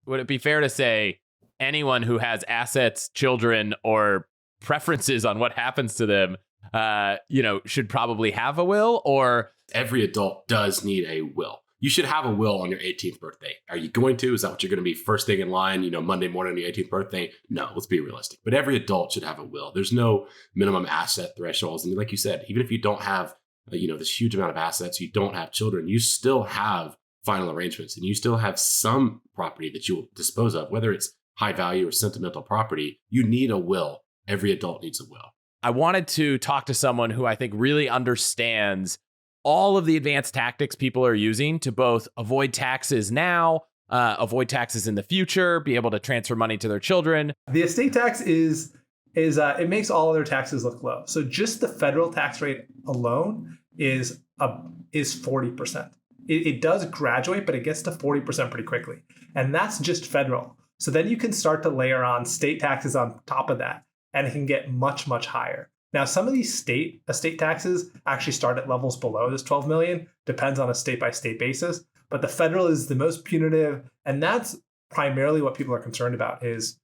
would it be fair to say anyone who has assets, children, or preferences on what happens to them, should probably have a will? Or every adult does need a will. You should have a will on your 18th birthday. Are you going to? Is that what you're going to be first thing in line, Monday morning on your 18th birthday? No, let's be realistic. But every adult should have a will. There's no minimum asset thresholds. And like you said, even if you don't have, this huge amount of assets, you don't have children, you still have final arrangements and you still have some property that you will dispose of, whether it's high value or sentimental property. You need a will. Every adult needs a will. I wanted to talk to someone who I think really understands all of the advanced tactics people are using to both avoid taxes now, avoid taxes in the future, be able to transfer money to their children. The estate tax is it makes all other taxes look low. So just the federal tax rate alone is 40%. It does graduate, but it gets to 40% pretty quickly. And that's just federal. So then you can start to layer on state taxes on top of that, and it can get much, much higher. Now, some of these state estate taxes actually start at levels below this 12 million, depends on a state by state basis. But the federal is the most punitive. And that's primarily what people are concerned about, is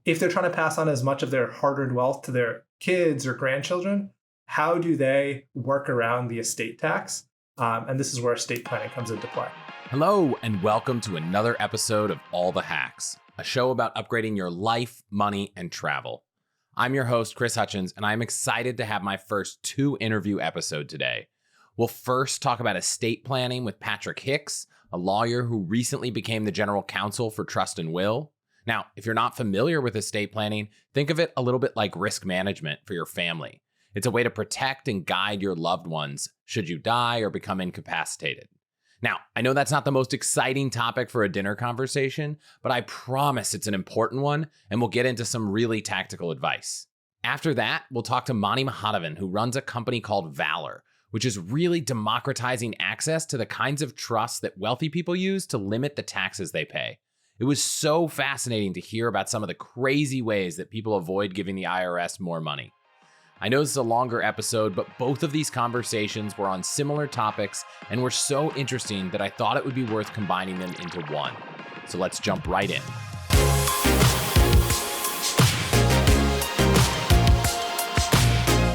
if they're trying to pass on as much of their hard-earned wealth to their kids or grandchildren, how do they work around the estate tax? And this is where estate planning comes into play. Hello, and welcome to another episode of All the Hacks, a show about upgrading your life, money, and travel. I'm your host, Chris Hutchins, and I'm excited to have my first 2 interview episode today. We'll first talk about estate planning with Patrick Hicks, a lawyer who recently became the General Counsel for Trust and Will. Now, if you're not familiar with estate planning, think of it a little bit like risk management for your family. It's a way to protect and guide your loved ones should you die or become incapacitated. Now, I know that's not the most exciting topic for a dinner conversation, but I promise it's an important one, and we'll get into some really tactical advice. After that, we'll talk to Mahadevan, who runs a company called Valur, which is really democratizing access to the kinds of trusts that wealthy people use to limit the taxes they pay. It was so fascinating to hear about some of the crazy ways that people avoid giving the IRS more money. I know this is a longer episode, but both of these conversations were on similar topics and were so interesting that I thought it would be worth combining them into one. So let's jump right in.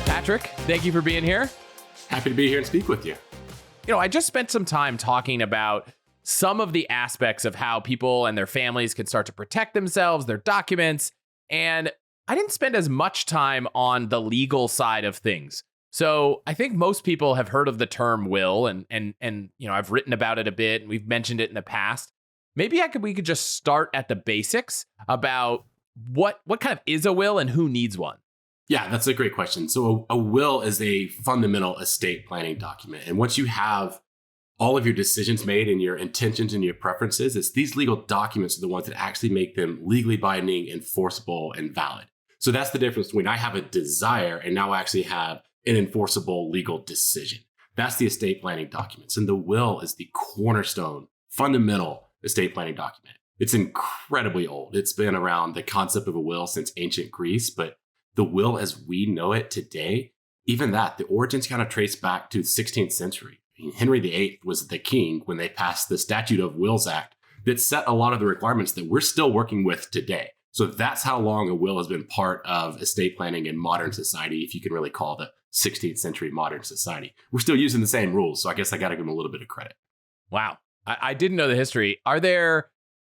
Patrick, thank you for being here. Happy to be here and speak with you. I just spent some time talking about some of the aspects of how people and their families can start to protect themselves, their documents, and I didn't spend as much time on the legal side of things. So I think most people have heard of the term will, and I've written about it a bit, and we've mentioned it in the past. Maybe we could just start at the basics about what kind of is a will and who needs one. Yeah, that's a great question. So a will is a fundamental estate planning document. And once you have all of your decisions made and your intentions and your preferences, it's these legal documents are the ones that actually make them legally binding, enforceable, and valid. So that's the difference between I have a desire and now I actually have an enforceable legal decision. That's the estate planning documents. And the will is the cornerstone, fundamental estate planning document. It's incredibly old. It's been around, the concept of a will, since ancient Greece, but the will as we know it today, even that, the origins kind of trace back to the 16th century. Henry VIII was the king when they passed the Statute of Wills Act that set a lot of the requirements that we're still working with today. So that's how long a will has been part of estate planning in modern society, if you can really call the 16th century modern society. We're still using the same rules, so I guess I got to give them a little bit of credit. Wow. I didn't know the history. Are there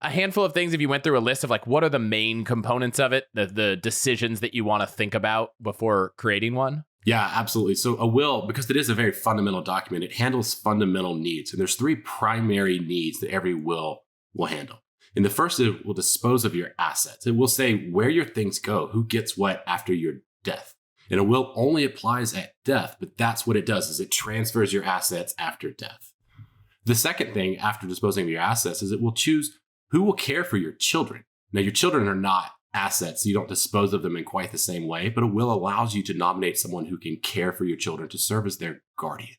a handful of things, if you went through a list of what are the main components of it, the decisions that you want to think about before creating one? Yeah, absolutely. So a will, because it is a very fundamental document, it handles fundamental needs. And there's 3 primary needs that every will handle. And the first, it will dispose of your assets. It will say where your things go, who gets what after your death. And a will only applies at death, but that's what it does, is it transfers your assets after death. The second thing after disposing of your assets is it will choose who will care for your children. Now, your children are not assets, so you don't dispose of them in quite the same way, but a will allows you to nominate someone who can care for your children to serve as their guardian.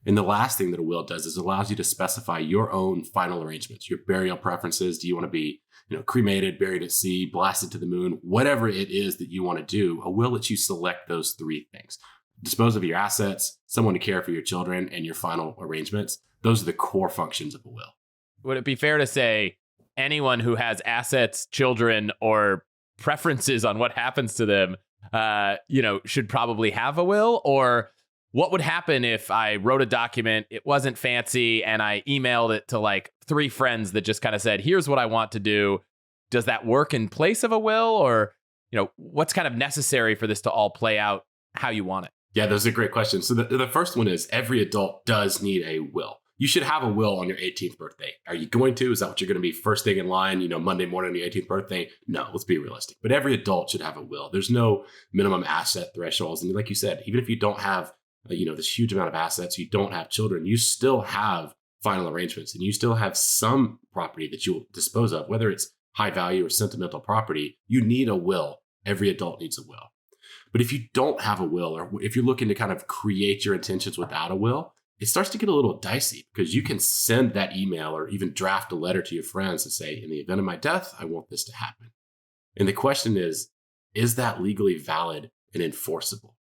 And the last thing that a will does is it allows you to specify your own final arrangements, your burial preferences. Do you want to be, cremated, buried at sea, blasted to the moon, whatever it is that you want to do? A will lets you select those 3 things. Dispose of your assets, someone to care for your children, and your final arrangements. Those are the core functions of a will. Would it be fair to say anyone who has assets, children, or preferences on what happens to them, should probably have a will? Or what would happen if I wrote a document, it wasn't fancy, and I emailed it to like 3 friends that just kind of said, here's what I want to do? Does that work in place of a will? Or, what's kind of necessary for this to all play out how you want it? Yeah, those are great questions. So the first one is every adult does need a will. You should have a will on your 18th birthday. Are you going to? Is that what you're going to be first thing in line, Monday morning on your 18th birthday? No, let's be realistic. But every adult should have a will. There's no minimum asset thresholds. And like you said, even if you don't have, this huge amount of assets, you don't have children, you still have final arrangements and you still have some property that you will dispose of, whether it's high value or sentimental property. You need a will. Every adult needs a will. But if you don't have a will, or if you're looking to kind of create your intentions without a will, it starts to get a little dicey because you can send that email or even draft a letter to your friends and say, in the event of my death, I want this to happen. And the question is that legally valid and enforceable?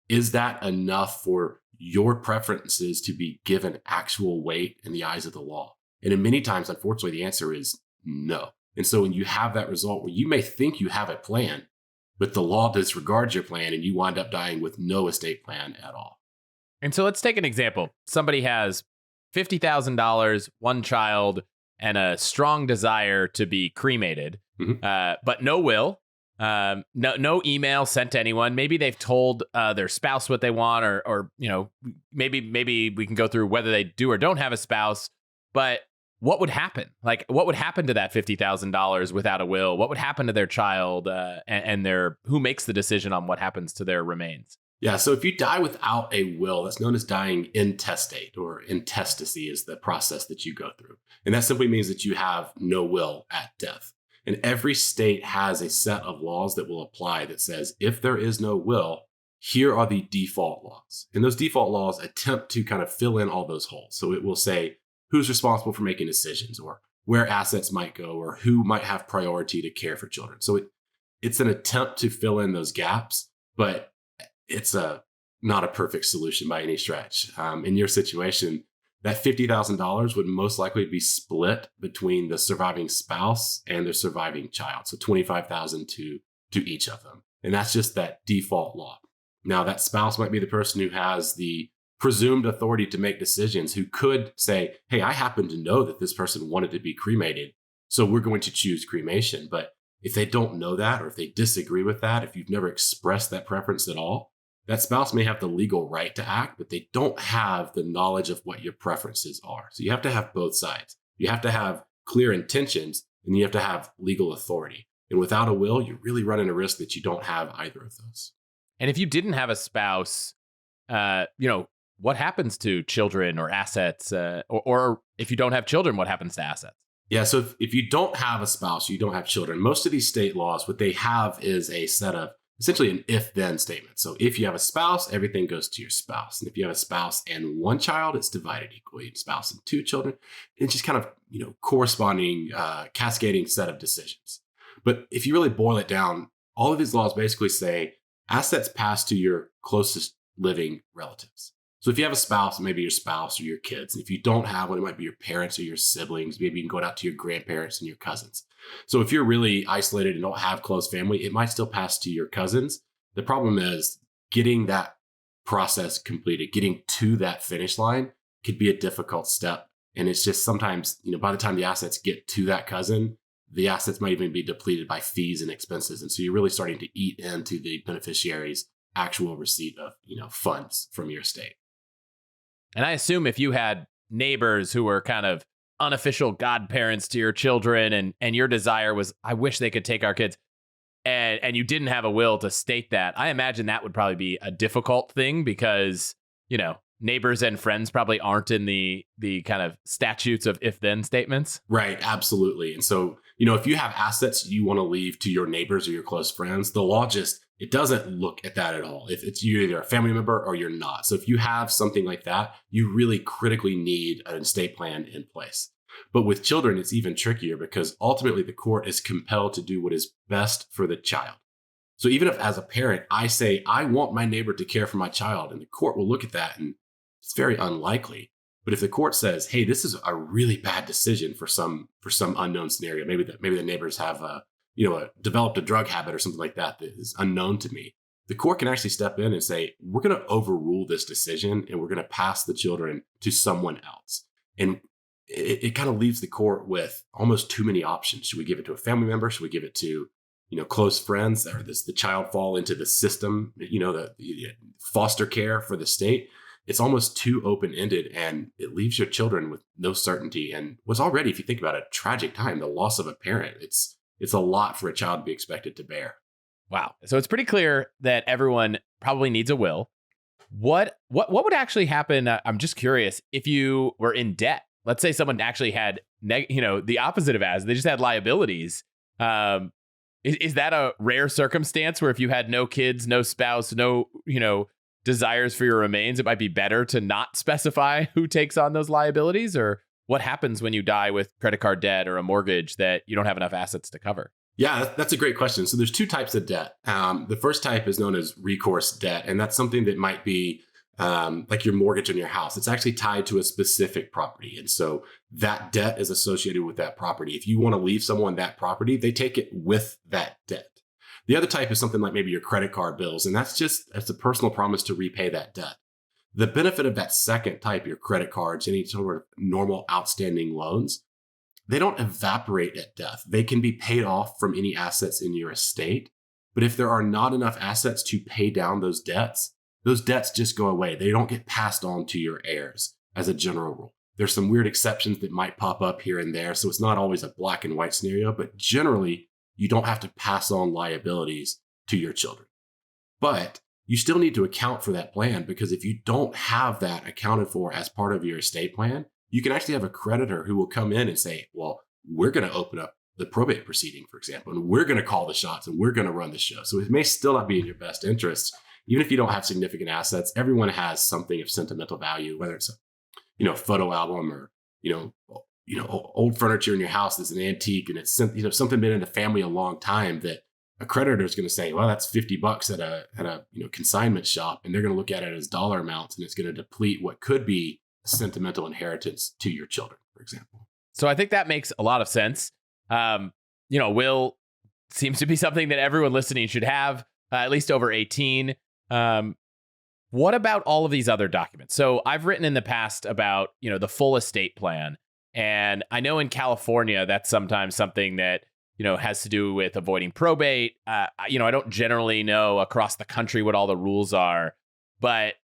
Is that enough for your preferences to be given actual weight in the eyes of the law? And in many times, unfortunately, the answer is no. And so when you have that result where you may think you have a plan, but the law disregards your plan and you wind up dying with no estate plan at all. And so let's take an example. Somebody has $50,000, 1 child, and a strong desire to be cremated, but no will, no email sent to anyone. Maybe they've told their spouse what they want, or maybe we can go through whether they do or don't have a spouse. But what would happen? Like, what would happen to that $50,000 without a will? What would happen to their child and who makes the decision on what happens to their remains? Yeah, so if you die without a will, that's known as dying intestate, or intestacy is the process that you go through. And that simply means that you have no will at death. And every state has a set of laws that will apply that says, if there is no will, here are the default laws. And those default laws attempt to kind of fill in all those holes. So it will say who's responsible for making decisions, or where assets might go, or who might have priority to care for children. So it's an attempt to fill in those gaps, but it's not a perfect solution by any stretch. In your situation, that $50,000 would most likely be split between the surviving spouse and the surviving child. So $25,000 to each of them. And that's just that default law. Now, that spouse might be the person who has the presumed authority to make decisions, who could say, hey, I happen to know that this person wanted to be cremated, so we're going to choose cremation. But if they don't know that, or if they disagree with that, if you've never expressed that preference at all, that spouse may have the legal right to act, but they don't have the knowledge of what your preferences are. So you have to have both sides. You have to have clear intentions, and you have to have legal authority. And without a will, you're really running a risk that you don't have either of those. And if you didn't have a spouse, what happens to children or assets? Or if you don't have children, what happens to assets? Yeah, so if you don't have a spouse, you don't have children, most of these state laws, what they have is a set of essentially an if-then statement. So if you have a spouse, everything goes to your spouse. And if you have a spouse and 1 child, it's divided equally. Spouse and 2 children, it's just kind of, corresponding, cascading set of decisions. But if you really boil it down, all of these laws basically say assets pass to your closest living relatives. So if you have a spouse, maybe your spouse or your kids. And if you don't have one, it might be your parents or your siblings. Maybe you can go out to your grandparents and your cousins. So if you're really isolated and don't have close family, it might still pass to your cousins. The problem is getting that process completed, getting to that finish line could be a difficult step. And it's just sometimes, by the time the assets get to that cousin, the assets might even be depleted by fees and expenses. And so you're really starting to eat into the beneficiary's actual receipt of, funds from your estate. And I assume if you had neighbors who were kind of unofficial godparents to your children, and your desire was, I wish they could take our kids, and you didn't have a will to state that, I imagine that would probably be a difficult thing because, neighbors and friends probably aren't in the kind of statutes of if-then statements. Right, absolutely. And so, if you have assets you want to leave to your neighbors or your close friends, the law it doesn't look at that at all. If it's you're either a family member or you're not. So if you have something like that, you really critically need an estate plan in place. But with children, it's even trickier because ultimately the court is compelled to do what is best for the child. So even if as a parent, I say, I want my neighbor to care for my child, and the court will look at that and it's very unlikely But if the court says, hey, this is a really bad decision for some unknown scenario, maybe the neighbors have developed a drug habit or something like that is unknown to me, the court can actually step in and say, we're going to overrule this decision and we're going to pass the children to someone else. And it kind of leaves the court with almost too many options. Should we give it to a family member? Should we give it to, close friends? Or does the child fall into the system, the foster care for the state? It's almost too open-ended, and it leaves your children with no certainty. And what's already, if you think about it, a tragic time, the loss of a parent. It's a lot for a child to be expected to bear. Wow. So it's pretty clear that everyone probably needs a will. What would actually happen? I'm just curious, if you were in debt. Let's say someone actually had, the opposite of as, they just had liabilities. Is that a rare circumstance where if you had no kids, no spouse, no, desires for your remains, it might be better to not specify who takes on those liabilities? Or what happens when you die with credit card debt or a mortgage that you don't have enough assets to cover? Yeah, that's a great question. So there's two types of debt. The first type is known as recourse debt, and that's something that might be like your mortgage on your house. It's actually tied to a specific property. And so that debt is associated with that property. If you want to leave someone that property, they take it with that debt. The other type is something like maybe your credit card bills, and that's a personal promise to repay that debt. The benefit of that second type, your credit cards, any sort of normal outstanding loans, they don't evaporate at death. They can be paid off from any assets in your estate. But if there are not enough assets to pay down those debts just go away. They don't get passed on to your heirs as a general rule. There's some weird exceptions that might pop up here and there. So it's not always a black and white scenario, but generally you don't have to pass on liabilities to your children. But you still need to account for that plan, because if you don't have that accounted for as part of your estate plan, you can actually have a creditor who will come in and say, well, we're going to open up the probate proceeding, for example, and we're going to call the shots and we're going to run the show. So it may still not be in your best interest. Even if you don't have significant assets, everyone has something of sentimental value, whether it's a photo album or, old furniture in your house that's an antique and it's, something been in the family a long time, that a creditor is going to say, well, that's $50 at a consignment shop. And they're going to look at it as dollar amounts, and it's going to deplete what could be a sentimental inheritance to your children, for example. So I think that makes a lot of sense. Will seems to be something that everyone listening should have, at least over 18. What about all of these other documents? So I've written in the past about, the full estate plan. And I know in California, that's sometimes something that, has to do with avoiding probate. I don't generally know across the country what all the rules are, but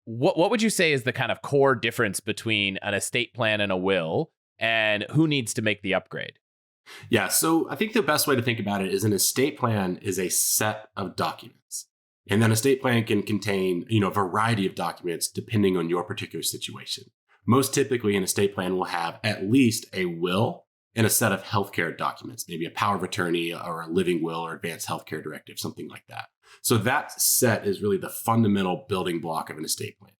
what would you say is the kind of core difference between an estate plan and a will, and who needs to make the upgrade? Yeah, so I think the best way to think about it is an estate plan is a set of documents. And then estate plan can contain, a variety of documents depending on your particular situation. Most typically, an estate plan will have at least a will and a set of healthcare documents, maybe a power of attorney or a living will or advanced healthcare directive, something like that. So that set is really the fundamental building block of an estate plan.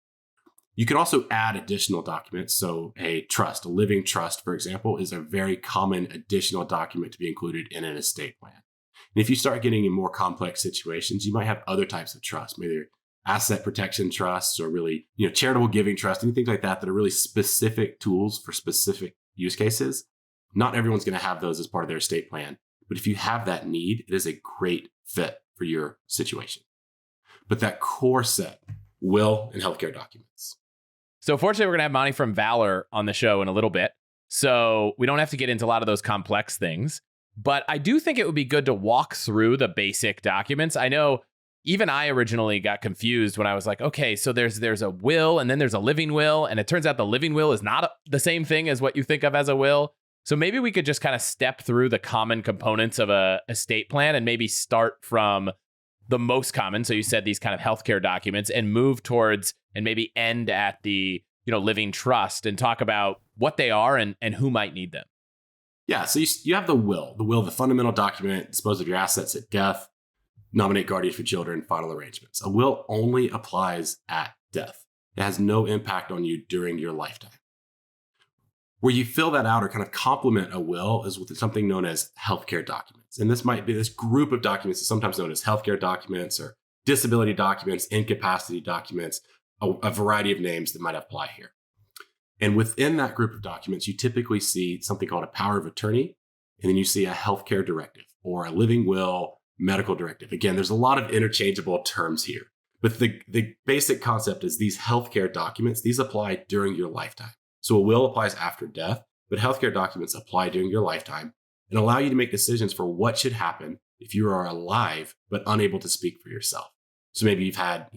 You can also add additional documents. So a trust, a living trust, for example, is a very common additional document to be included in an estate plan. And if you start getting in more complex situations, you might have other types of trusts, maybe asset protection trusts or really, charitable giving trust, anything like that are really specific tools for specific use cases. Not everyone's going to have those as part of their estate plan. But if you have that need, it is a great fit for your situation. But that core set, will and healthcare documents. So fortunately, we're going to have Monty from Valur on the show in a little bit. So we don't have to get into a lot of those complex things. But I do think it would be good to walk through the basic documents. I know even I originally got confused when I was like, okay, so there's a will and then there's a living will. And it turns out the living will is not the same thing as what you think of as a will. So maybe we could just kind of step through the common components of a estate plan and maybe start from the most common. So you said these kind of healthcare documents, and move towards and maybe end at the, living trust, and talk about what they are and who might need them. Yeah, so you have the will, the fundamental document, dispose of your assets at death, nominate guardians for children, final arrangements. A will only applies at death. It has no impact on you during your lifetime. Where you fill that out or kind of complement a will is with something known as healthcare documents. And this might be this group of documents is sometimes known as healthcare documents or disability documents, incapacity documents, a variety of names that might apply here. And within that group of documents, you typically see something called a power of attorney, and then you see a healthcare directive or a living will, medical directive. Again, there's a lot of interchangeable terms here, but the basic concept is these healthcare documents, these apply during your lifetime. So a will applies after death, but healthcare documents apply during your lifetime and allow you to make decisions for what should happen if you are alive but unable to speak for yourself. So maybe you've had,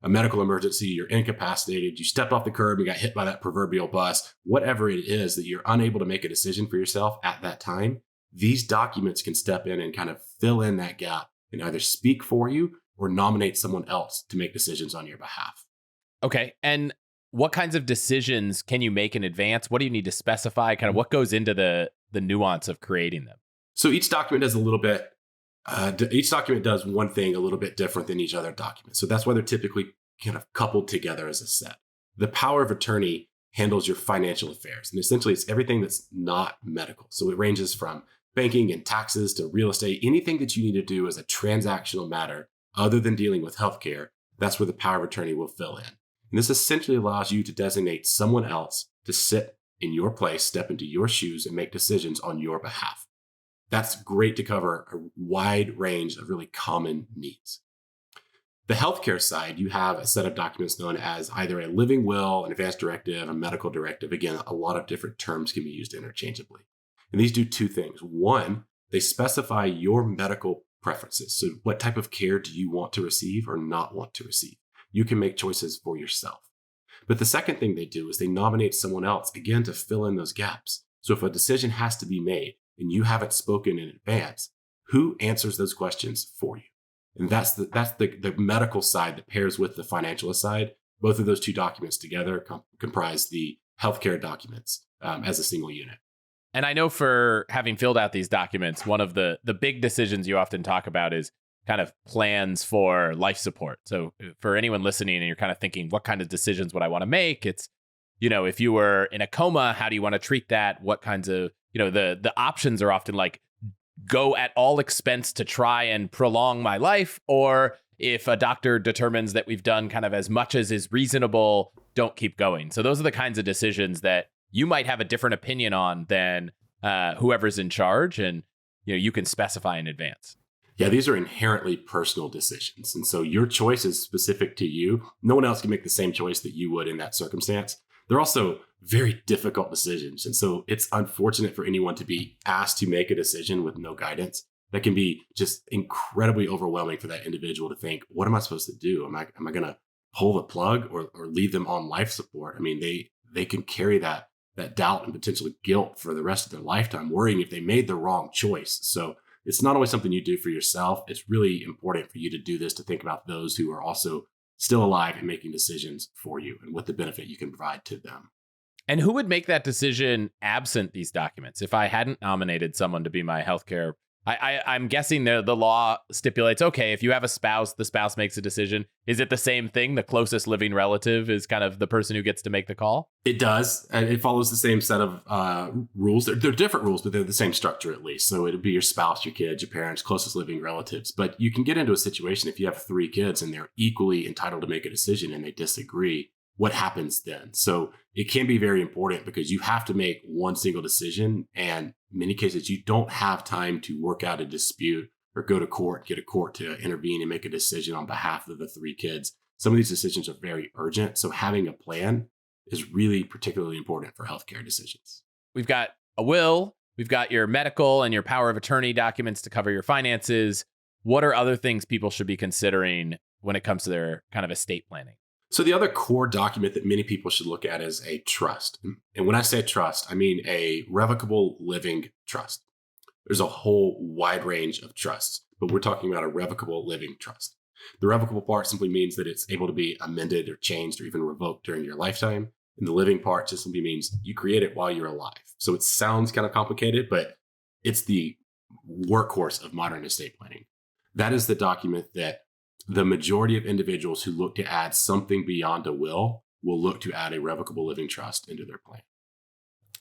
a medical emergency, you're incapacitated, you stepped off the curb and got hit by that proverbial bus, whatever it is that you're unable to make a decision for yourself at that time, these documents can step in and kind of fill in that gap and either speak for you or nominate someone else to make decisions on your behalf. Okay. And what kinds of decisions can you make in advance? What do you need to specify? Kind of what goes into the nuance of creating them? So each document does a little bit. Each document does one thing a little bit different than each other document. So that's why they're typically kind of coupled together as a set. The power of attorney handles your financial affairs. And essentially, it's everything that's not medical. So it ranges from banking and taxes to real estate, anything that you need to do as a transactional matter other than dealing with healthcare. That's where the power of attorney will fill in. And this essentially allows you to designate someone else to sit in your place, step into your shoes, and make decisions on your behalf. That's great to cover a wide range of really common needs. The healthcare side, you have a set of documents known as either a living will, an advance directive, a medical directive. Again, a lot of different terms can be used interchangeably. And these do two things. One, they specify your medical preferences. So what type of care do you want to receive or not want to receive? You can make choices for yourself. But the second thing they do is they nominate someone else, again, to fill in those gaps. So if a decision has to be made and you haven't spoken in advance, who answers those questions for you? And that's the medical side that pairs with the financial side. Both of those two documents together comprise the healthcare documents as a single unit. And I know for having filled out these documents, one of the big decisions you often talk about is kind of plans for life support. So for anyone listening and you're kind of thinking, what kind of decisions would I want to make? It's, if you were in a coma, how do you want to treat that? What kinds of, the options are often like, go at all expense to try and prolong my life. Or if a doctor determines that we've done kind of as much as is reasonable, don't keep going. So those are the kinds of decisions that you might have a different opinion on than whoever's in charge. And, you can specify in advance. Yeah, these are inherently personal decisions. And so your choice is specific to you. No one else can make the same choice that you would in that circumstance. They're also very difficult decisions. And so it's unfortunate for anyone to be asked to make a decision with no guidance. That can be just incredibly overwhelming for that individual to think, what am I supposed to do? Am I going to pull the plug or leave them on life support? I mean, they can carry that doubt and potentially guilt for the rest of their lifetime, worrying if they made the wrong choice. So it's not always something you do for yourself. It's really important for you to do this, to think about those who are also still alive and making decisions for you and what the benefit you can provide to them. And who would make that decision absent these documents? If I hadn't nominated someone to be my healthcare, I'm guessing the law stipulates, okay, if you have a spouse, the spouse makes a decision. Is it the same thing? The closest living relative is kind of the person who gets to make the call? It does. And it follows the same set of rules. They're different rules, but they're the same structure at least. So it'd be your spouse, your kids, your parents, closest living relatives. But you can get into a situation if you have 3 kids and they're equally entitled to make a decision and they disagree. What happens then? So it can be very important because you have to make one single decision. And in many cases, you don't have time to work out a dispute or go to court, get a court to intervene and make a decision on behalf of the 3 kids. Some of these decisions are very urgent. So having a plan is really particularly important for healthcare decisions. We've got a will, we've got your medical and your power of attorney documents to cover your finances. What are other things people should be considering when it comes to their kind of estate planning? So the other core document that many people should look at is a trust. And when I say trust, I mean a revocable living trust. There's a whole wide range of trusts, but we're talking about a revocable living trust. The revocable part simply means that it's able to be amended or changed or even revoked during your lifetime. And the living part just simply means you create it while you're alive. So it sounds kind of complicated, but it's the workhorse of modern estate planning. That is the document that the majority of individuals who look to add something beyond a will look to add a revocable living trust into their plan.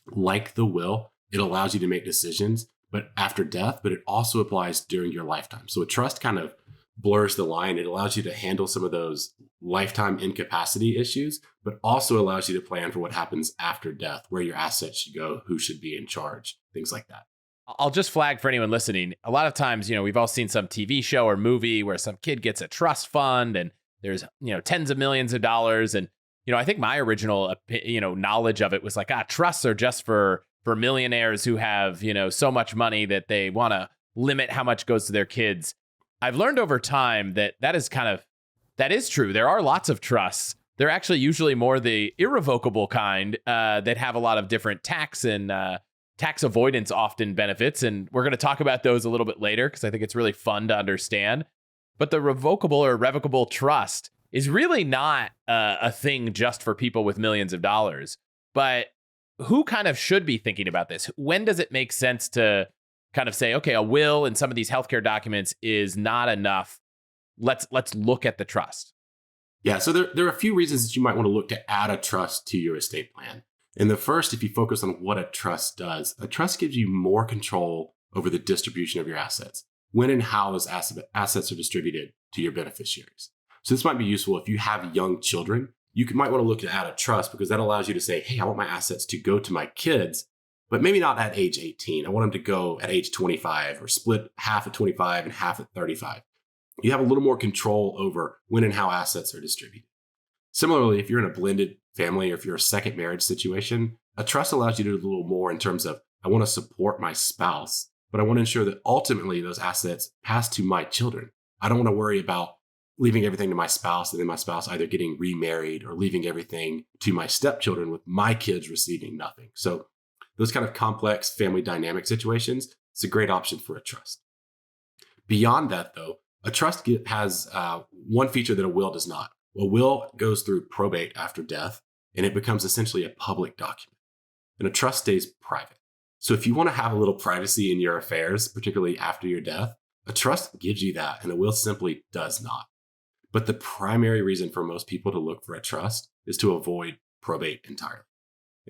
Like the will, it allows you to make decisions, but after death, but it also applies during your lifetime. So a trust kind of blurs the line. It allows you to handle some of those lifetime incapacity issues, but also allows you to plan for what happens after death, where your assets should go, who should be in charge, things like that. I'll just flag for anyone listening. A lot of times, we've all seen some TV show or movie where some kid gets a trust fund and there's, tens of millions of dollars. And, I think my original, knowledge of it was like, trusts are just for millionaires who have, so much money that they want to limit how much goes to their kids. I've learned over time that is true. There are lots of trusts. They're actually usually more the irrevocable kind that have a lot of different tax and tax avoidance often benefits. And we're going to talk about those a little bit later because I think it's really fun to understand. But the revocable or irrevocable trust is really not a thing just for people with millions of dollars. But who kind of should be thinking about this? When does it make sense to kind of say, okay, a will and some of these healthcare documents is not enough. Let's look at the trust. Yeah, so there are a few reasons that you might want to look to add a trust to your estate plan. And the first, if you focus on what a trust does, a trust gives you more control over the distribution of your assets, when and how those assets are distributed to your beneficiaries. So this might be useful if you have young children. You might want to look to add a trust because that allows you to say, hey, I want my assets to go to my kids, but maybe not at age 18. I want them to go at age 25 or split half at 25 and half at 35. You have a little more control over when and how assets are distributed. Similarly, if you're in a blended family or if you're a second marriage situation, a trust allows you to do a little more in terms of, I want to support my spouse, but I want to ensure that ultimately those assets pass to my children. I don't want to worry about leaving everything to my spouse and then my spouse either getting remarried or leaving everything to my stepchildren with my kids receiving nothing. So those kind of complex family dynamic situations, it's a great option for a trust. Beyond that, though, a trust has one feature that a will does not. A will goes through probate after death, and it becomes essentially a public document. And a trust stays private. So if you want to have a little privacy in your affairs, particularly after your death, a trust gives you that, and a will simply does not. But the primary reason for most people to look for a trust is to avoid probate entirely.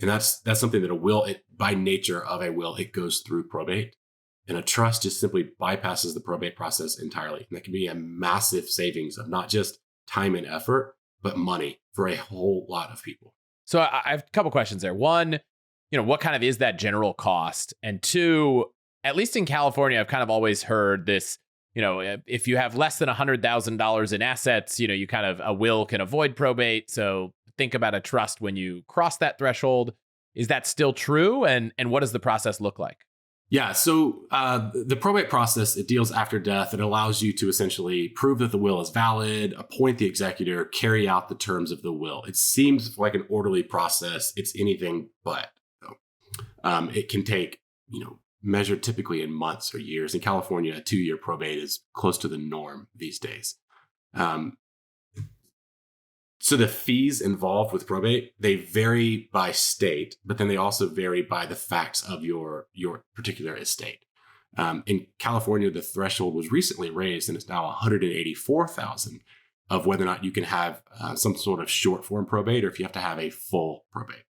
And that's something that a will, by nature of a will, it goes through probate. And a trust just simply bypasses the probate process entirely. And that can be a massive savings of not just time and effort, but money for a whole lot of people. So I have a couple questions there. One, what kind of is that general cost? And two, at least in California, I've kind of always heard this, if you have less than $100,000 in assets, you kind of, a will can avoid probate. So think about a trust when you cross that threshold. Is that still true? And what does the process look like? Yeah, so the probate process, it deals after death. It allows you to essentially prove that the will is valid, appoint the executor, carry out the terms of the will. It seems like an orderly process. It's anything but. It can take, measured typically in months or years. In California, a 2-year probate is close to the norm these days. So the fees involved with probate, they vary by state, but then they also vary by the facts of your particular estate. In California, the threshold was recently raised and it's now $184,000 of whether or not you can have some sort of short form probate or if you have to have a full probate.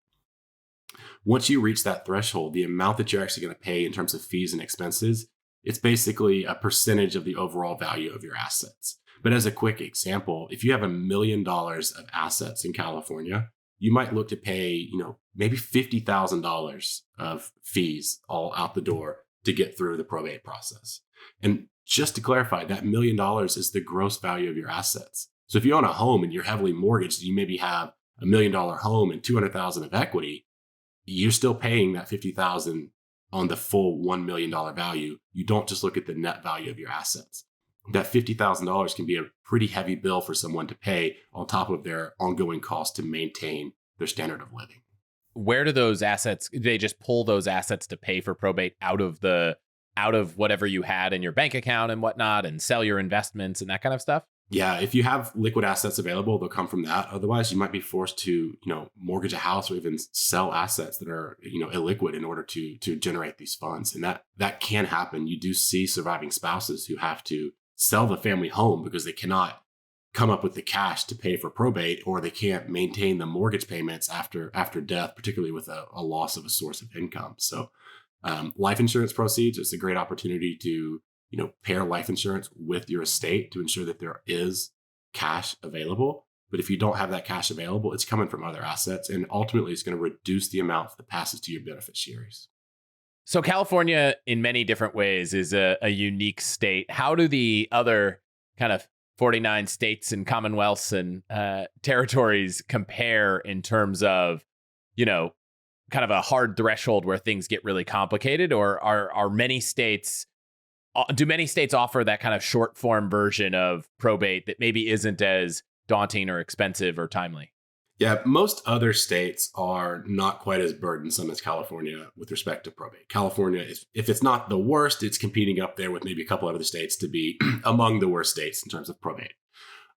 Once you reach that threshold, the amount that you're actually going to pay in terms of fees and expenses, it's basically a percentage of the overall value of your assets. But as a quick example, if you have $1 million of assets in California, you might look to pay, maybe $50,000 of fees all out the door to get through the probate process. And just to clarify, that $1 million is the gross value of your assets. So if you own a home and you're heavily mortgaged, you maybe have $1 million home and $200,000 of equity, you're still paying that $50,000 on the full $1 million value. You don't just look at the net value of your assets. That $50,000 can be a pretty heavy bill for someone to pay on top of their ongoing cost to maintain their standard of living. Where do those assets, do they just pull those assets to pay for probate out of whatever you had in your bank account and whatnot and sell your investments and that kind of stuff? Yeah, if you have liquid assets available, they'll come from that. Otherwise, you might be forced to, mortgage a house or even sell assets that are, illiquid in order to generate these funds. And that can happen. You do see surviving spouses who have to sell the family home because they cannot come up with the cash to pay for probate, or they can't maintain the mortgage payments after death, particularly with a loss of a source of income. So life insurance proceeds is a great opportunity to pair life insurance with your estate to ensure that there is cash available. But if you don't have that cash available, it's coming from other assets, and ultimately it's going to reduce the amount that passes to your beneficiaries. So California, in many different ways, is a unique state. How do the other kind of 49 states and commonwealths and territories compare in terms of, kind of a hard threshold where things get really complicated? Or are many states, do many states offer that kind of short form version of probate that maybe isn't as daunting or expensive or timely? Yeah, most other states are not quite as burdensome as California with respect to probate. California, if it's not the worst, it's competing up there with maybe a couple of other states to be among the worst states in terms of probate.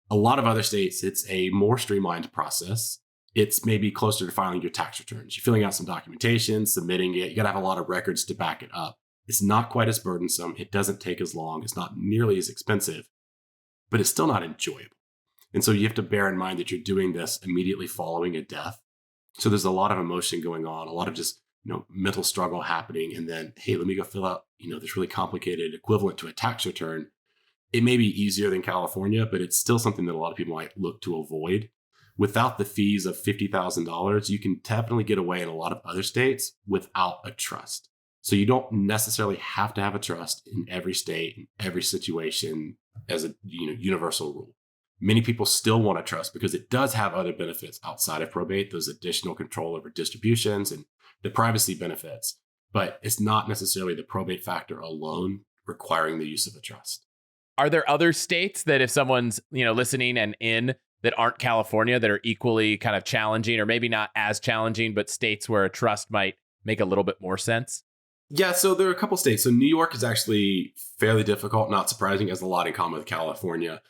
A lot of other states, it's a more streamlined process. It's maybe closer to filing your tax returns. You're filling out some documentation, submitting it. You got to have a lot of records to back it up. It's not quite as burdensome. It doesn't take as long. It's not nearly as expensive, but it's still not enjoyable. And so you have to bear in mind that you're doing this immediately following a death. So there's a lot of emotion going on, a lot of just, mental struggle happening. And then, hey, let me go fill out, this really complicated equivalent to a tax return. It may be easier than California, but it's still something that a lot of people might look to avoid. Without the fees of $50,000, you can definitely get away in a lot of other states without a trust. So you don't necessarily have to have a trust in every state, in every situation as a universal rule. Many people still want a trust because it does have other benefits outside of probate, those additional control over distributions and the privacy benefits. But it's not necessarily the probate factor alone requiring the use of a trust. Are there other states that if someone's, listening and in that aren't California that are equally kind of challenging, or maybe not as challenging, but states where a trust might make a little bit more sense? Yeah, so there are a couple states. So New York is actually fairly difficult, not surprising, has a lot in common with California.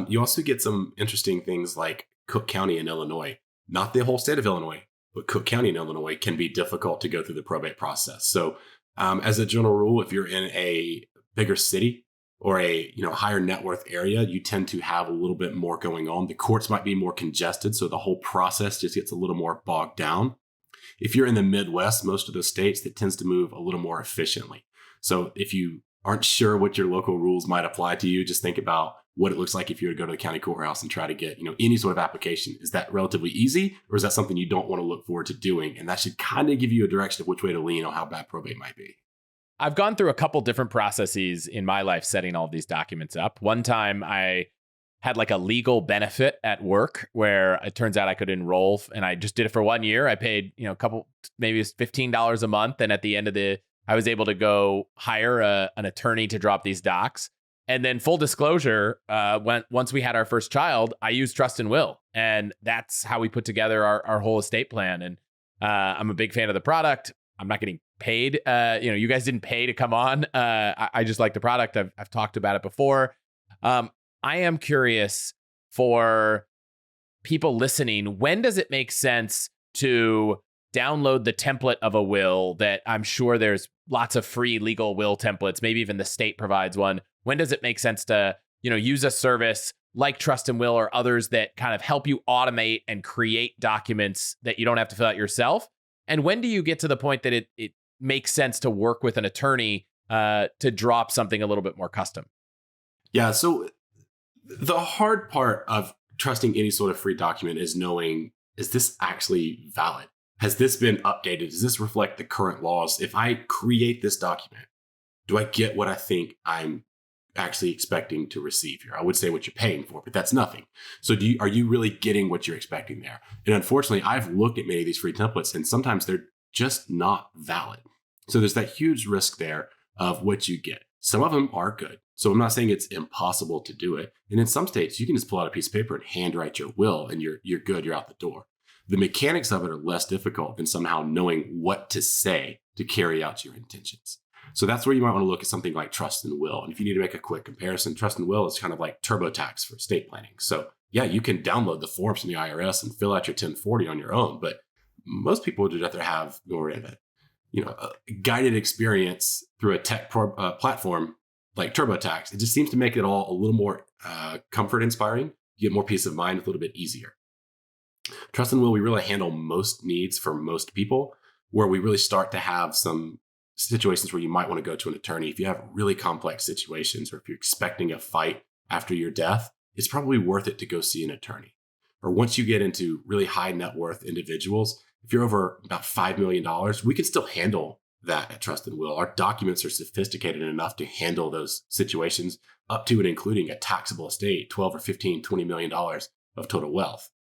You also get some interesting things like Cook County in Illinois. Not the whole state of Illinois, but Cook County in Illinois can be difficult to go through the probate process. So as a general rule, if you're in a bigger city or a higher net worth area, you tend to have a little bit more going on. The courts might be more congested, so the whole process just gets a little more bogged down. If you're in the Midwest, most of those states, that tends to move a little more efficiently. So if you aren't sure what your local rules might apply to you, just think about what it looks like if you were to go to the county courthouse and try to get, any sort of application. Is that relatively easy, or is that something you don't want to look forward to doing? And that should kind of give you a direction of which way to lean on how bad probate might be. I've gone through a couple different processes in my life setting all of these documents up. One time I had like a legal benefit at work where it turns out I could enroll, and I just did it for 1 year. I paid, a couple, maybe it's $15 a month. And at the end of I was able to go hire an attorney to drop these docs. And then full disclosure, once we had our first child, I used trust and will. And that's how we put together our whole estate plan. And I'm a big fan of the product. I'm not getting paid. You guys didn't pay to come on. I just like the product. I've talked about it before. I am curious for people listening, when does it make sense to download the template of a will that I'm sure there's lots of free legal will templates, maybe even the state provides one. When does it make sense to, use a service like Trust and Will or others that kind of help you automate and create documents that you don't have to fill out yourself? And when do you get to the point that it makes sense to work with an attorney to drop something a little bit more custom? Yeah, so the hard part of trusting any sort of free document is knowing, is this actually valid? Has this been updated? Does this reflect the current laws? If I create this document, do I get what I think I'm actually expecting to receive here? I would say what you're paying for, but that's nothing. So are you really getting what you're expecting there? And unfortunately, I've looked at many of these free templates and sometimes they're just not valid. So there's that huge risk there of what you get. Some of them are good. So I'm not saying it's impossible to do it. And in some states, you can just pull out a piece of paper and handwrite your will and you're good, you're out the door. The mechanics of it are less difficult than somehow knowing what to say to carry out your intentions. So that's where you might want to look at something like Trust and Will. And if you need to make a quick comparison, Trust and Will is kind of like TurboTax for estate planning. So yeah, you can download the forms from the IRS and fill out your 1040 on your own, but most people would rather have a guided experience through a tech platform like TurboTax. It just seems to make it all a little more comfort inspiring. You get more peace of mind, a little bit easier. Trust and Will, we really handle most needs for most people, where we really start to have some situations where you might want to go to an attorney. If you have really complex situations, or if you're expecting a fight after your death, it's probably worth it to go see an attorney. Or once you get into really high net worth individuals, if you're over about $5 million, we can still handle that at Trust and Will. Our documents are sophisticated enough to handle those situations up to and including a taxable estate, 12 or 15, $20 million of total wealth.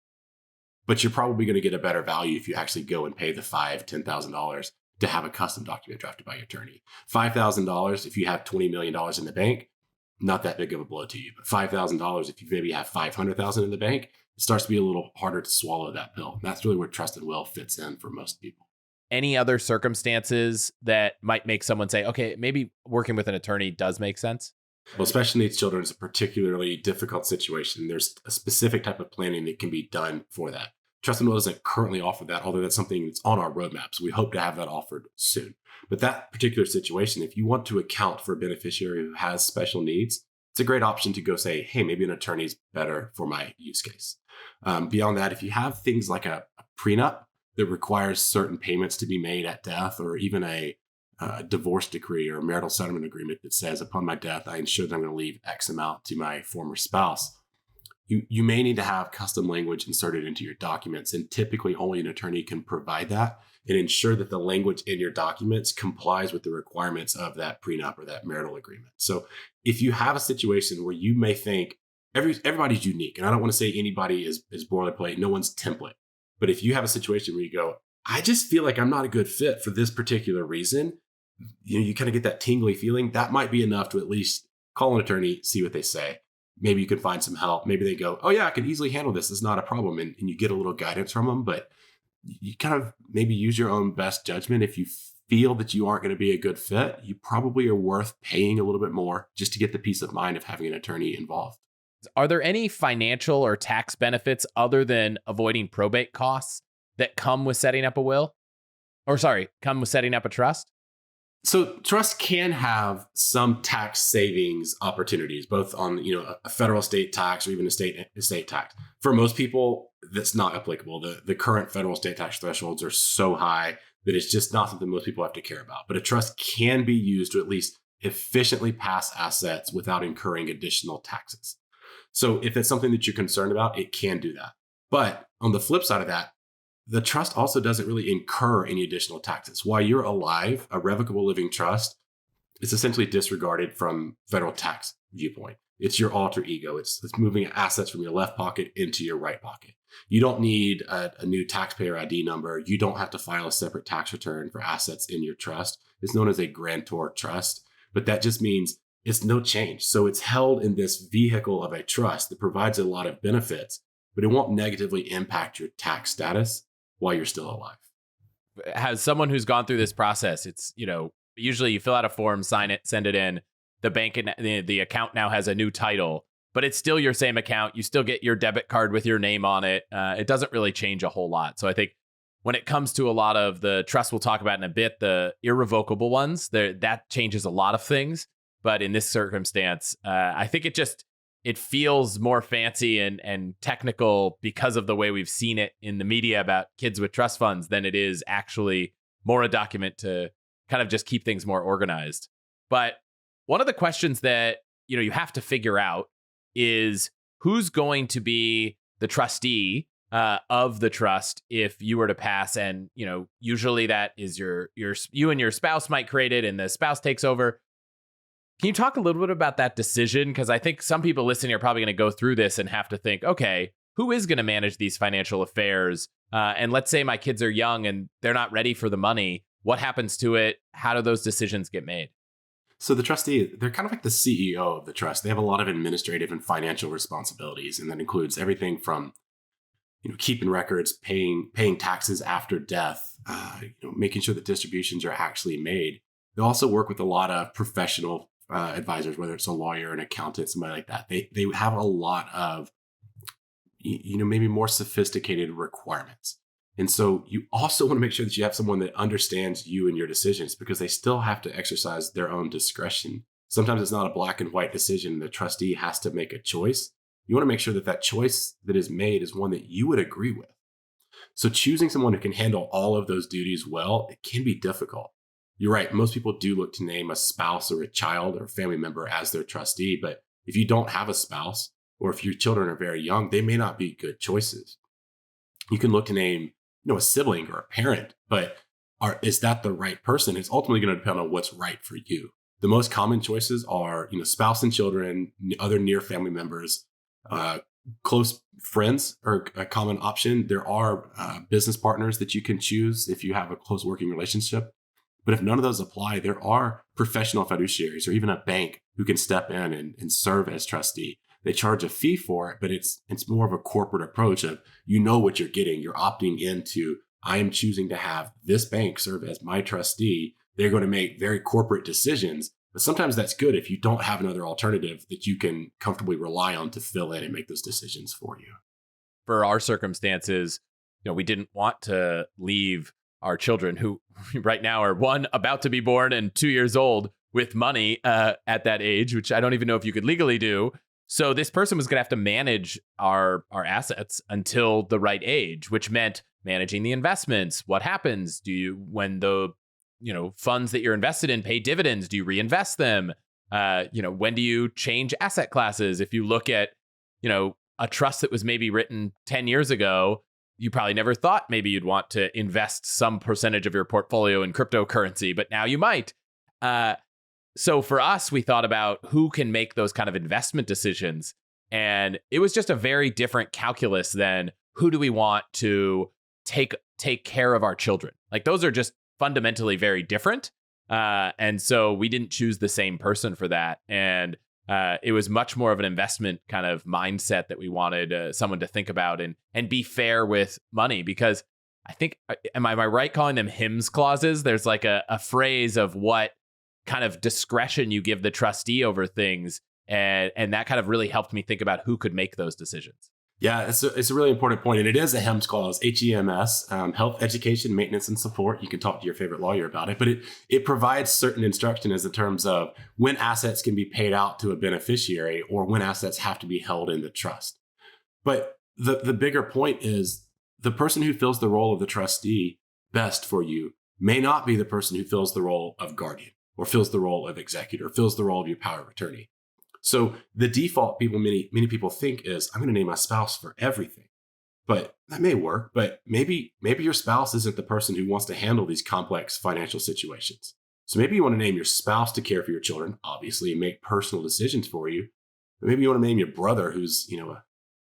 But you're probably going to get a better value if you actually go and pay the $5,000, $10,000 to have a custom document drafted by your attorney. $5,000 if you have $20 million in the bank, not that big of a blow to you. But $5,000 if you maybe have $500,000 in the bank, it starts to be a little harder to swallow that pill. And that's really where Trust and Will fits in for most people. Any other circumstances that might make someone say, okay, maybe working with an attorney does make sense? Well, special needs children is a particularly difficult situation. There's a specific type of planning that can be done for that. Trust and Will doesn't currently offer that, although that's something that's on our roadmap. So we hope to have that offered soon. But that particular situation, if you want to account for a beneficiary who has special needs, it's a great option to go say, hey, maybe an attorney is better for my use case. Beyond that, if you have things like a prenup that requires certain payments to be made at death, or even a divorce decree or a marital settlement agreement that says, upon my death, I ensure that I'm going to leave X amount to my former spouse, you may need to have custom language inserted into your documents. And typically only an attorney can provide that and ensure that the language in your documents complies with the requirements of that prenup or that marital agreement. So if you have a situation where you may think everybody's unique, and I don't want to say anybody is boilerplate, no one's template. But if you have a situation where you go, I just feel like I'm not a good fit for this particular reason, you kind of get that tingly feeling, that might be enough to at least call an attorney, see what they say. Maybe you can find some help. Maybe they go, oh yeah, I can easily handle this. It's not a problem. And you get a little guidance from them, but you kind of maybe use your own best judgment. If you feel that you aren't going to be a good fit, you probably are worth paying a little bit more just to get the peace of mind of having an attorney involved. Are there any financial or tax benefits other than avoiding probate costs that come with setting up a will? Come with setting up a trust? So trust can have some tax savings opportunities, both on a federal state tax or even a state tax. For most people, that's not applicable. The current federal state tax thresholds are so high that it's just not something most people have to care about. But a trust can be used to at least efficiently pass assets without incurring additional taxes. So if it's something that you're concerned about, it can do that. But on the flip side of that, the trust also doesn't really incur any additional taxes. While you're alive, a revocable living trust is essentially disregarded from federal tax viewpoint. It's your alter ego. It's moving assets from your left pocket into your right pocket. You don't need a new taxpayer ID number. You don't have to file a separate tax return for assets in your trust. It's known as a grantor trust, but that just means it's no change. So it's held in this vehicle of a trust that provides a lot of benefits, but it won't negatively impact your tax status while you're still alive. As someone who's gone through this process, it's, usually you fill out a form, sign it, send it in. The bank and the account now has a new title, but it's still your same account. You still get your debit card with your name on it. It doesn't really change a whole lot. So I think when it comes to a lot of the trusts we'll talk about in a bit, the irrevocable ones, that changes a lot of things. But in this circumstance, I think it feels more fancy and technical because of the way we've seen it in the media about kids with trust funds than it is actually more a document to kind of just keep things more organized. But one of the questions that you have to figure out is who's going to be the trustee of the trust if you were to pass. And usually that is you and your spouse might create it, and the spouse takes over. Can you talk a little bit about that decision? Because I think some people listening are probably going to go through this and have to think, okay, who is going to manage these financial affairs? And let's say my kids are young and they're not ready for the money. What happens to it? How do those decisions get made? So the trustee, they're kind of like the CEO of the trust. They have a lot of administrative and financial responsibilities, and that includes everything from keeping records, paying taxes after death, making sure that distributions are actually made. They also work with a lot of professional advisors, whether it's a lawyer, an accountant, somebody like that. They have a lot of maybe more sophisticated requirements. And so you also want to make sure that you have someone that understands you and your decisions, because they still have to exercise their own discretion. Sometimes it's not a black and white decision. The trustee has to make a choice. You want to make sure that choice that is made is one that you would agree with. So choosing someone who can handle all of those duties well, it can be difficult. you're right. Most people do look to name a spouse or a child or a family member as their trustee. But if you don't have a spouse, or if your children are very young, they may not be good choices. You can look to name, a sibling or a parent, but is that the right person? It's ultimately going to depend on what's right for you. The most common choices are, spouse and children, other near family members, close friends are a common option. There are business partners that you can choose if you have a close working relationship. But if none of those apply, there are professional fiduciaries or even a bank who can step in and serve as trustee. They charge a fee for it, but it's more of a corporate approach of, what you're getting. You're opting into, I am choosing to have this bank serve as my trustee. They're going to make very corporate decisions. But sometimes that's good if you don't have another alternative that you can comfortably rely on to fill in and make those decisions for you. For our circumstances, we didn't want to leave our children, who right now are one about to be born and 2 years old, with money at that age, which I don't even know if you could legally do. So this person was going to have to manage our assets until the right age, which meant managing the investments. What happens? When the funds that you're invested in pay dividends, do you reinvest them? When do you change asset classes? If you look at, a trust that was maybe written 10 years ago, you probably never thought maybe you'd want to invest some percentage of your portfolio in cryptocurrency, but now you might. So for us, we thought about who can make those kind of investment decisions. And it was just a very different calculus than who do we want to take care of our children. Like, those are just fundamentally very different. And so we didn't choose the same person for that. And it was much more of an investment kind of mindset that we wanted someone to think about and be fair with money. Because I think, am I right calling them HIMSS clauses? There's like a phrase of what kind of discretion you give the trustee over things. And that kind of really helped me think about who could make those decisions. Yeah, it's a really important point. And it is a HEMS clause, HEMS, health, education, maintenance, and support. You can talk to your favorite lawyer about it, but it provides certain instructions in terms of when assets can be paid out to a beneficiary or when assets have to be held in the trust. But the bigger point is the person who fills the role of the trustee best for you may not be the person who fills the role of guardian or fills the role of executor, fills the role of your power of attorney. So the default many people think is, I'm going to name my spouse for everything. But that may work, but maybe your spouse isn't the person who wants to handle these complex financial situations. So maybe you want to name your spouse to care for your children, obviously, and make personal decisions for you. But maybe you want to name your brother, who's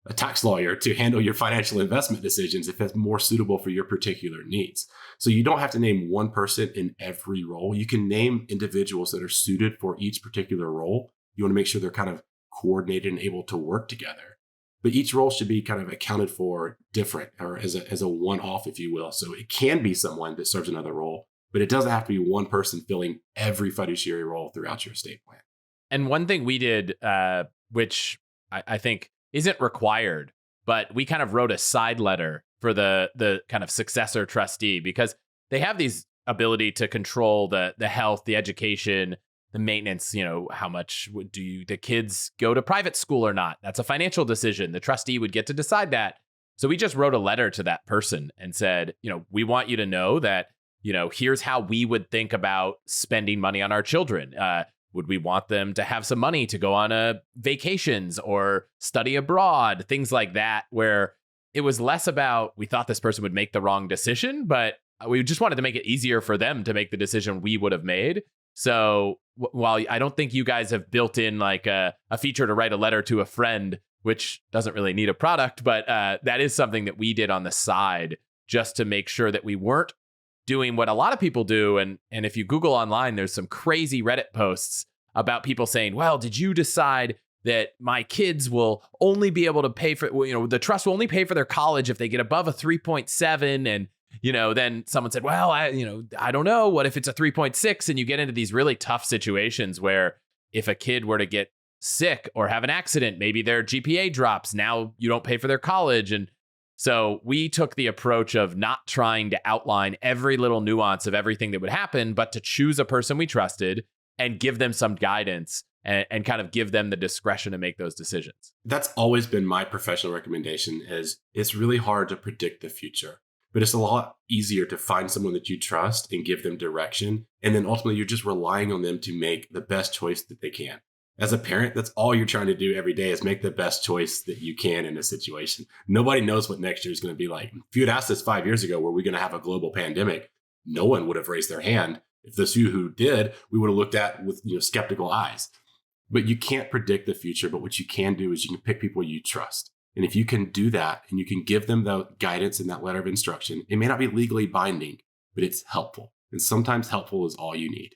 a tax lawyer, to handle your financial investment decisions if that's more suitable for your particular needs. So you don't have to name one person in every role. You can name individuals that are suited for each particular role. You want to make sure they're kind of coordinated and able to work together. But each role should be kind of accounted for different, or as a one-off, if you will. So it can be someone that serves another role, but it doesn't have to be one person filling every fiduciary role throughout your estate plan. And one thing we did, which I think isn't required, but we kind of wrote a side letter for the kind of successor trustee, because they have these ability to control the health, the education, the maintenance, how much the kids go to private school or not? That's a financial decision. The trustee would get to decide that. So we just wrote a letter to that person and said, we want you to know that, here's how we would think about spending money on our children. Would we want them to have some money to go on vacations or study abroad, things like that, where it was less about, we thought this person would make the wrong decision, but we just wanted to make it easier for them to make the decision we would have made. So while I don't think you guys have built in like a feature to write a letter to a friend, which doesn't really need a product, but that is something that we did on the side just to make sure that we weren't doing what a lot of people do. And if you Google online, there's some crazy Reddit posts about people saying, well, did you decide that my kids will only be able to pay for, the trust will only pay for their college if they get above a 3.7, and then someone said, well, I don't know. What if it's a 3.6? And you get into these really tough situations where if a kid were to get sick or have an accident, maybe their GPA drops. Now you don't pay for their college. And so we took the approach of not trying to outline every little nuance of everything that would happen, but to choose a person we trusted and give them some guidance and kind of give them the discretion to make those decisions. That's always been my professional recommendation. Is it's really hard to predict the future. but it's a lot easier to find someone that you trust and give them direction. And then ultimately, you're just relying on them to make the best choice that they can. As a parent, that's all you're trying to do every day is make the best choice that you can in a situation. Nobody knows what next year is going to be like. If you had asked us 5 years ago, were we going to have a global pandemic? No one would have raised their hand. If those few who did, we would have looked at with skeptical eyes. But you can't predict the future. But what you can do is you can pick people you trust. And if you can do that and you can give them the guidance in that letter of instruction, it may not be legally binding, but it's helpful. And sometimes helpful is all you need.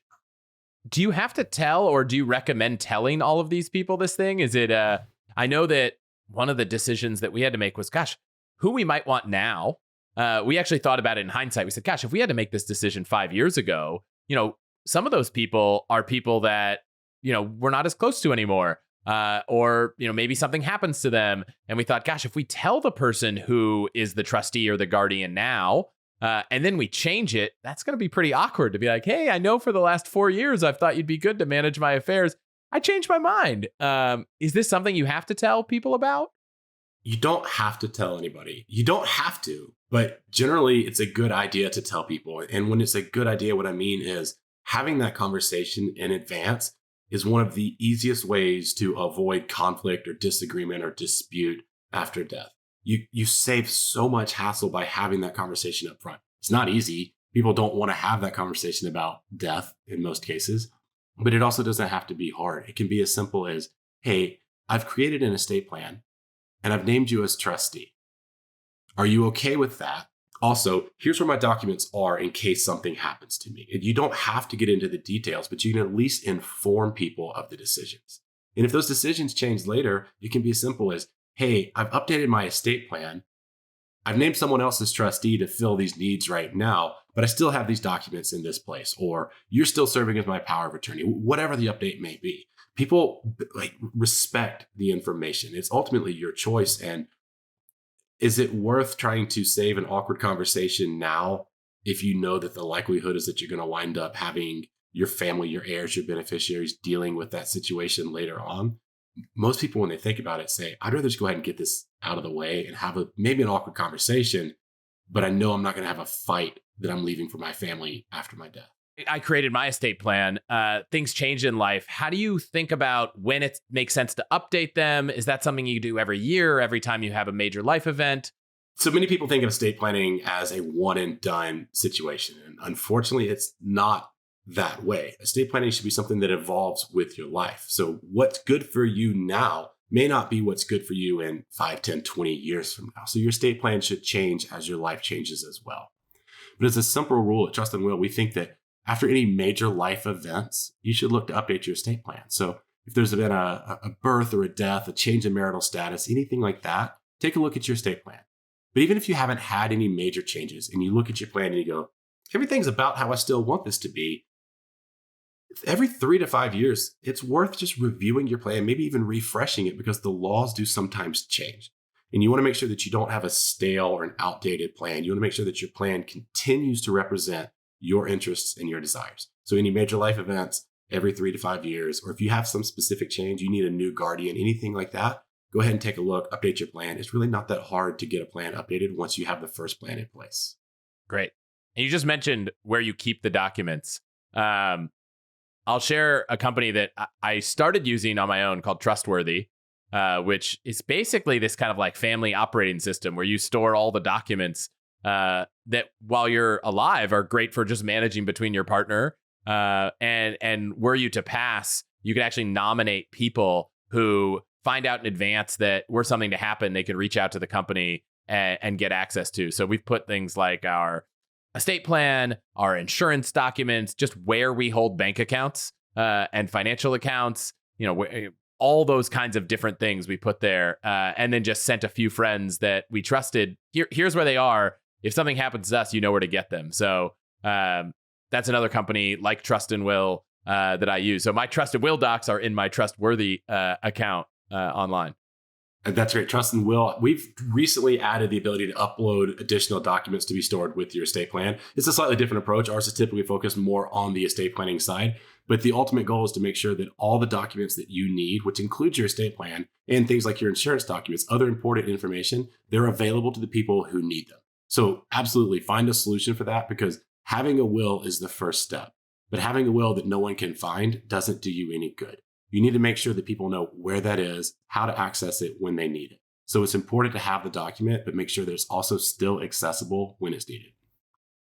Do you have to tell, or do you recommend telling all of these people this thing? Is it, I know that one of the decisions that we had to make was, gosh, who we might want now. We actually thought about it in hindsight. We said, gosh, if we had to make this decision 5 years ago, some of those people are people that, we're not as close to anymore. Or maybe something happens to them. And we thought, gosh, if we tell the person who is the trustee or the guardian now, and then we change it, that's going to be pretty awkward to be like, hey, I know for the last 4 years, I've thought you'd be good to manage my affairs. I changed my mind. Is this something you have to tell people about? You don't have to tell anybody. You don't have to, but generally it's a good idea to tell people. And when it's a good idea, what I mean is having that conversation in advance is one of the easiest ways to avoid conflict or disagreement or dispute after death. You save so much hassle by having that conversation up front. It's not easy. People don't want to have that conversation about death in most cases, but it also doesn't have to be hard. It can be as simple as, hey, I've created an estate plan and I've named you as trustee. Are you okay with that? Also, here's where my documents are in case something happens to me. And you don't have to get into the details, but you can at least inform people of the decisions. And if those decisions change later, it can be as simple as, hey, I've updated my estate plan. I've named someone else as trustee to fill these needs right now, but I still have these documents in this place. Or you're still serving as my power of attorney, whatever the update may be. People respect the information. It's ultimately your choice. And is it worth trying to save an awkward conversation now if you know that the likelihood is that you're going to wind up having your family, your heirs, your beneficiaries dealing with that situation later on? Most people, when they think about it, say, I'd rather just go ahead and get this out of the way and have maybe an awkward conversation, but I know I'm not going to have a fight that I'm leaving for my family after my death. I created my estate plan. Things change in life. How do you think about when it makes sense to update them? Is that something you do every year, every time you have a major life event? So many people think of estate planning as a one and done situation. And unfortunately, it's not that way. Estate planning should be something that evolves with your life. So what's good for you now may not be what's good for you in 5, 10, 20 years from now. So your estate plan should change as your life changes as well. But as a simple rule at Trust and Will, we think that after any major life events, you should look to update your estate plan. So if there's been a birth or a death, a change in marital status, anything like that, take a look at your estate plan. But even if you haven't had any major changes and you look at your plan and you go, everything's about how I still want this to be, every 3 to 5 years, it's worth just reviewing your plan, maybe even refreshing it because the laws do sometimes change. And you want to make sure that you don't have a stale or an outdated plan. You want to make sure that your plan continues to represent your interests and your desires. So any major life events every 3 to 5 years, or if you have some specific change, you need a new guardian, anything like that, go ahead and take a look, update your plan. It's really not that hard to get a plan updated once you have the first plan in place. Great. And you just mentioned where you keep the documents. I'll share a company that I started using on my own called Trustworthy, which is basically this kind of like family operating system where you store all the documents that while you're alive are great for just managing between your partner. And were you to pass, you can actually nominate people who find out in advance that were something to happen, they can reach out to the company and get access to. So we've put things like our estate plan, our insurance documents, just where we hold bank accounts and financial accounts, all those kinds of different things we put there, and then just sent a few friends that we trusted. Here's where they are. If something happens to us, you know where to get them. So that's another company like Trust and Will that I use. So my Trust and Will docs are in my Trustworthy account online. And that's great. Trust and Will. We've recently added the ability to upload additional documents to be stored with your estate plan. It's a slightly different approach. Ours is typically focused more on the estate planning side, but the ultimate goal is to make sure that all the documents that you need, which includes your estate plan and things like your insurance documents, other important information, they're available to the people who need them. So absolutely find a solution for that, because having a will is the first step. But having a will that no one can find doesn't do you any good. You need to make sure that people know where that is, how to access it when they need it. So it's important to have the document, but make sure that it's also still accessible when it's needed.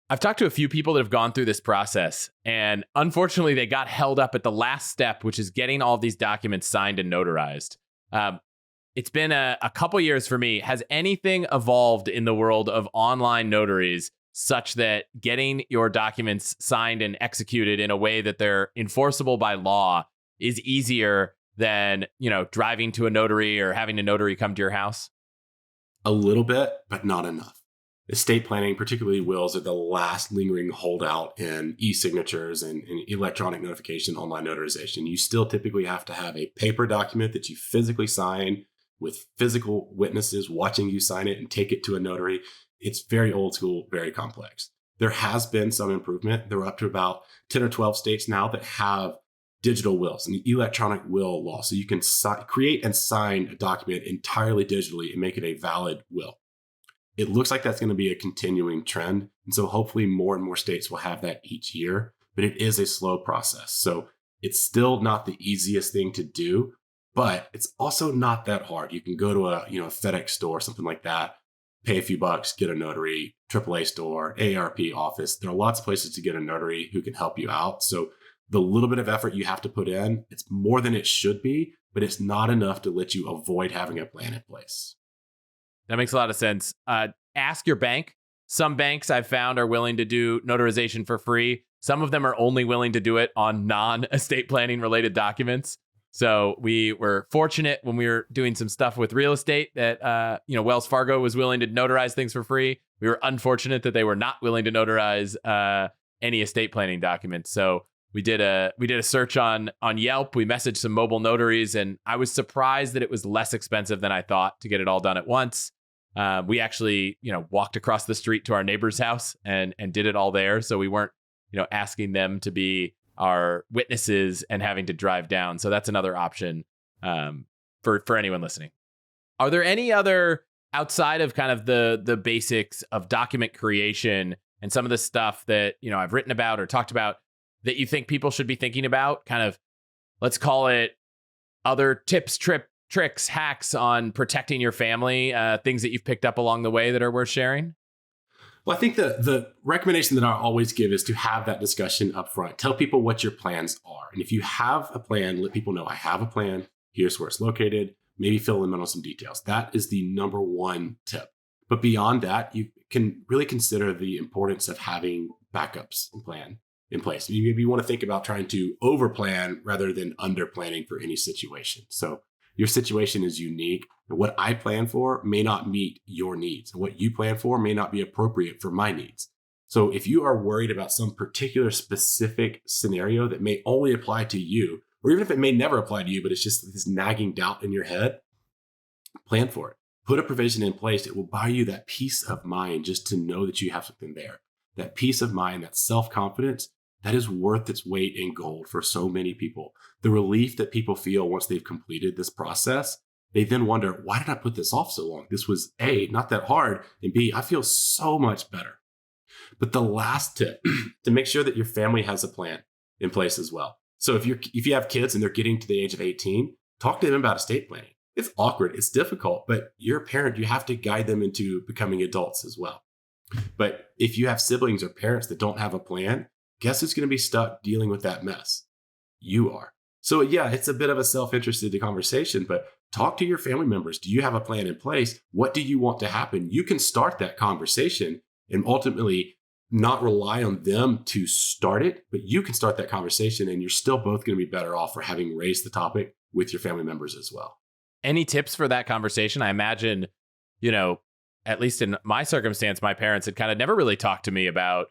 I've talked to a few people that have gone through this process, and unfortunately, they got held up at the last step, which is getting all of these documents signed and notarized. It's been a couple years for me. Has anything evolved in the world of online notaries such that getting your documents signed and executed in a way that they're enforceable by law is easier than, driving to a notary or having a notary come to your house? A little bit, but not enough. Estate planning, particularly wills, are the last lingering holdout in e-signatures and electronic notification, online notarization. You still typically have to have a paper document that you physically sign with physical witnesses watching you sign it and take it to a notary. It's very old school, very complex. There has been some improvement. There are up to about 10 or 12 states now that have digital wills and the electronic will law. So you can create and sign a document entirely digitally and make it a valid will. It looks like that's going to be a continuing trend. And so hopefully more and more states will have that each year, but it is a slow process. So it's still not the easiest thing to do, but it's also not that hard. You can go to a FedEx store, something like that, pay a few bucks, get a notary, AAA store, AARP office. There are lots of places to get a notary who can help you out. So the little bit of effort you have to put in, it's more than it should be, but it's not enough to let you avoid having a plan in place. That makes a lot of sense. Ask your bank. Some banks I've found are willing to do notarization for free. Some of them are only willing to do it on non-estate planning related documents. So we were fortunate when we were doing some stuff with real estate that, Wells Fargo was willing to notarize things for free. We were unfortunate that they were not willing to notarize any estate planning documents. So we did a search on Yelp. We messaged some mobile notaries, and I was surprised that it was less expensive than I thought to get it all done at once. We actually, walked across the street to our neighbor's house and did it all there. So we weren't, asking them to be our witnesses and having to drive down. So that's another option for anyone listening. Are there any other, outside of kind of the basics of document creation and some of the stuff that, I've written about or talked about, that you think people should be thinking about? Kind of, let's call it other tips, tricks, hacks on protecting your family, things that you've picked up along the way that are worth sharing? Well, I think the recommendation that I always give is to have that discussion up front. Tell people what your plans are. And if you have a plan, let people know, I have a plan. Here's where it's located. Maybe fill them in on some details. That is the number one tip. But beyond that, you can really consider the importance of having backups and plan in place. Maybe you want to think about trying to over plan rather than under planning for any situation. So your situation is unique. And what I plan for may not meet your needs. And what you plan for may not be appropriate for my needs. So if you are worried about some particular specific scenario that may only apply to you, or even if it may never apply to you, but it's just this nagging doubt in your head, plan for it. Put a provision in place that will buy you that peace of mind just to know that you have something there. That peace of mind, that self-confidence, that is worth its weight in gold for so many people. The relief that people feel once they've completed this process, they then wonder, why did I put this off so long? This was A, not that hard, and B, I feel so much better. But the last tip, to make sure that your family has a plan in place as well. So if you have kids and they're getting to the age of 18, talk to them about estate planning. It's awkward, it's difficult, but you're a parent, you have to guide them into becoming adults as well. But if you have siblings or parents that don't have a plan, guess who's going to be stuck dealing with that mess? You are. So yeah, it's a bit of a self-interested conversation, but talk to your family members. Do you have a plan in place? What do you want to happen? You can start that conversation and ultimately not rely on them to start it, but you can start that conversation and you're still both going to be better off for having raised the topic with your family members as well. Any tips for that conversation? I imagine, at least in my circumstance, my parents had kind of never really talked to me about,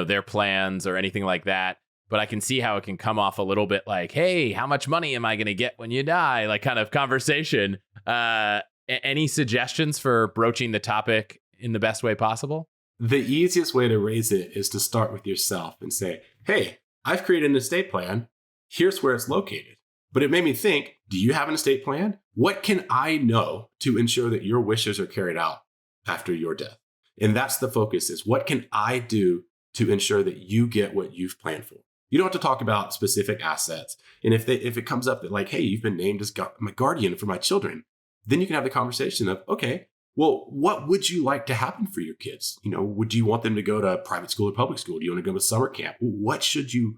their plans or anything like that. But I can see how it can come off a little bit like, hey, how much money am I going to get when you die? Like kind of conversation. Any suggestions for broaching the topic in the best way possible? The easiest way to raise it is to start with yourself and say, hey, I've created an estate plan. Here's where it's located. But it made me think, do you have an estate plan? What can I know to ensure that your wishes are carried out after your death? And that's the focus, is what can I do to ensure that you get what you've planned for? You don't have to talk about specific assets. And if it comes up that like, hey, you've been named as my guardian for my children, then you can have the conversation of, okay, well, what would you like to happen for your kids? Would you want them to go to private school or public school? Do you want to go to summer camp? What should you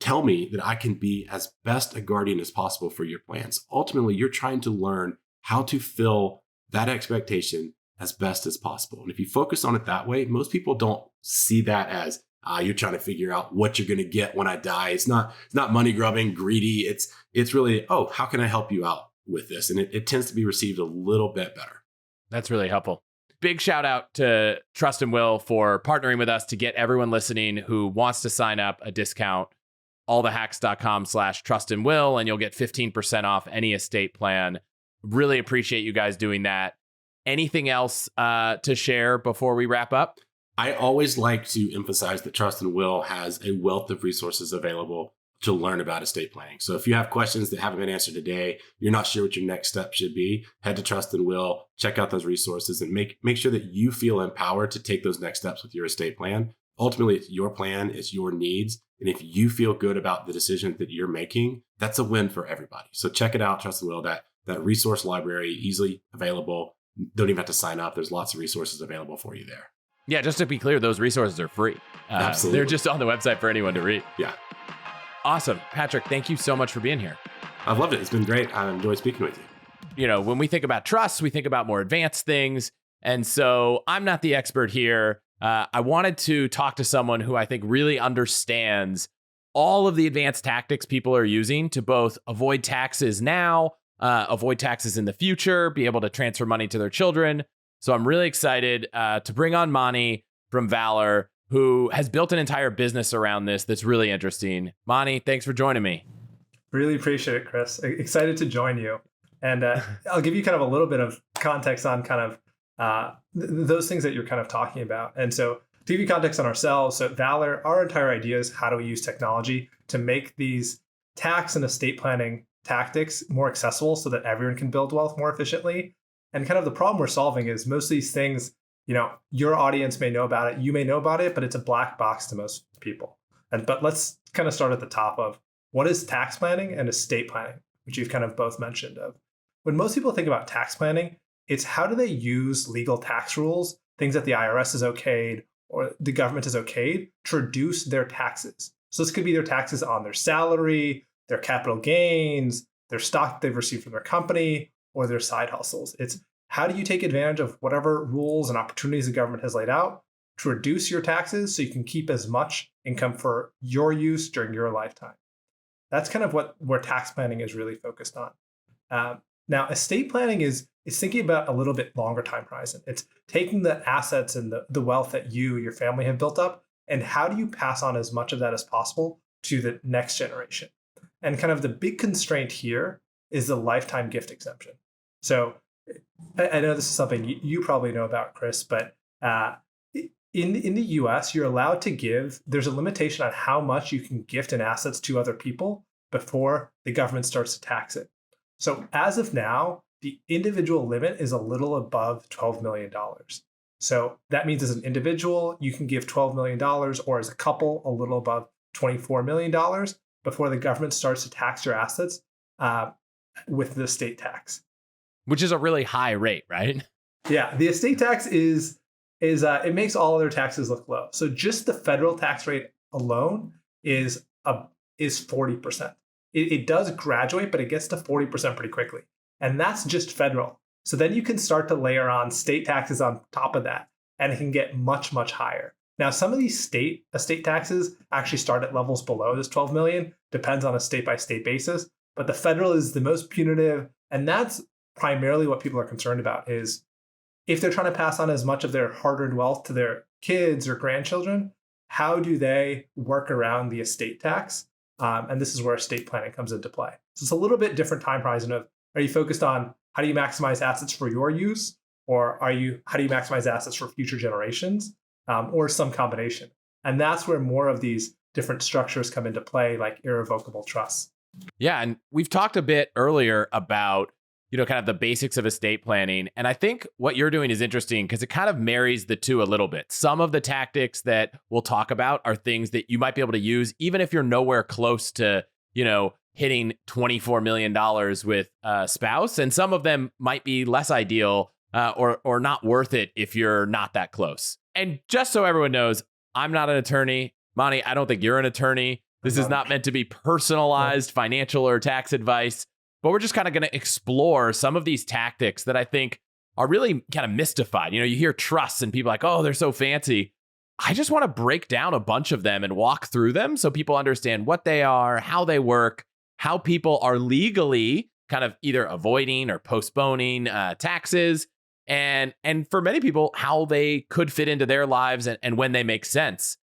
tell me that I can be as best a guardian as possible for your plans? Ultimately, you're trying to learn how to fill that expectation as best as possible. And if you focus on it that way, most people don't see that as you're trying to figure out what you're going to get when I die. It's not money grubbing, greedy. It's really, oh, how can I help you out with this? And it tends to be received a little bit better. That's really helpful. Big shout out to Trust and Will for partnering with us to get everyone listening who wants to sign up a discount, allthehacks.com/trustandwill, and you'll get 15% off any estate plan. Really appreciate you guys doing that. Anything else to share before we wrap up? I always like to emphasize that Trust and Will has a wealth of resources available to learn about estate planning. So if you have questions that haven't been answered today, you're not sure what your next step should be, head to Trust and Will, check out those resources, and make sure that you feel empowered to take those next steps with your estate plan. Ultimately, it's your plan, it's your needs. And if you feel good about the decision that you're making, that's a win for everybody. So check it out, Trust and Will, that resource library, easily available. Don't even have to sign up. There's lots of resources available for you there. Yeah, just to be clear, those resources are free. Absolutely. They're just on the website for anyone to read. Yeah. Awesome. Patrick, thank you so much for being here. I've loved it. It's been great. I enjoyed speaking with you. When we think about trust, we think about more advanced things. And so I'm not the expert here. I wanted to talk to someone who I think really understands all of the advanced tactics people are using to both avoid taxes now, avoid taxes in the future, be able to transfer money to their children. So I'm really excited to bring on Mani from Valur, who has built an entire business around this that's really interesting. Mani, thanks for joining me. Really appreciate it, Chris. Excited to join you. And I'll give you kind of a little bit of context on kind of those things that you're kind of talking about. And so to give you context on ourselves, so at Valur, our entire idea is how do we use technology to make these tax and estate planning tactics more accessible so that everyone can build wealth more efficiently. And kind of the problem we're solving is most of these things, your audience may know about it, you may know about it, but it's a black box to most people. But let's kind of start at the top of what is tax planning and estate planning, which you've kind of both mentioned of. When most people think about tax planning, it's how do they use legal tax rules, things that the IRS has okayed or the government has okayed, to reduce their taxes. So this could be their taxes on their salary, their capital gains, their stock they've received from their company, or their side hustles. It's how do you take advantage of whatever rules and opportunities the government has laid out to reduce your taxes so you can keep as much income for your use during your lifetime. That's kind of where tax planning is really focused on. Now, estate planning is thinking about a little bit longer time horizon. It's taking the assets and the wealth that your family have built up, and how do you pass on as much of that as possible to the next generation? And kind of the big constraint here is the lifetime gift exemption. So I know this is something you probably know about, Chris, but in the US, you're allowed to give, there's a limitation on how much you can gift in assets to other people before the government starts to tax it. So as of now, the individual limit is a little above $12 million. So that means as an individual, you can give $12 million, or as a couple, a little above $24 million before the government starts to tax your assets with the estate tax. Which is a really high rate, right? Yeah, the estate tax is it makes all other taxes look low. So just the federal tax rate alone is 40%. It does graduate, but it gets to 40% pretty quickly. And that's just federal. So then you can start to layer on state taxes on top of that, and it can get much, much higher. Now, some of these state estate taxes actually start at levels below this 12 million, depends on a state by state basis, but the federal is the most punitive. And that's primarily what people are concerned about, is if they're trying to pass on as much of their hard-earned wealth to their kids or grandchildren, how do they work around the estate tax? And this is where estate planning comes into play. So it's a little bit different time horizon of, are you focused on how do you maximize assets for your use? Or how do you maximize assets for future generations? Or some combination. And that's where more of these different structures come into play, like irrevocable trusts. Yeah. And we've talked a bit earlier about, kind of the basics of estate planning. And I think what you're doing is interesting because it kind of marries the two a little bit. Some of the tactics that we'll talk about are things that you might be able to use, even if you're nowhere close to, hitting $24 million with a spouse. And some of them might be less ideal or not worth it if you're not that close. And just so everyone knows, I'm not an attorney. Monty, I don't think you're an attorney. This is not meant to be personalized financial or tax advice. But we're just kind of going to explore some of these tactics that I think are really kind of mystified. You hear trusts and people are like, oh, they're so fancy. I just want to break down a bunch of them and walk through them so people understand what they are, how they work, how people are legally kind of either avoiding or postponing taxes. And for many people, how they could fit into their lives and when they make sense.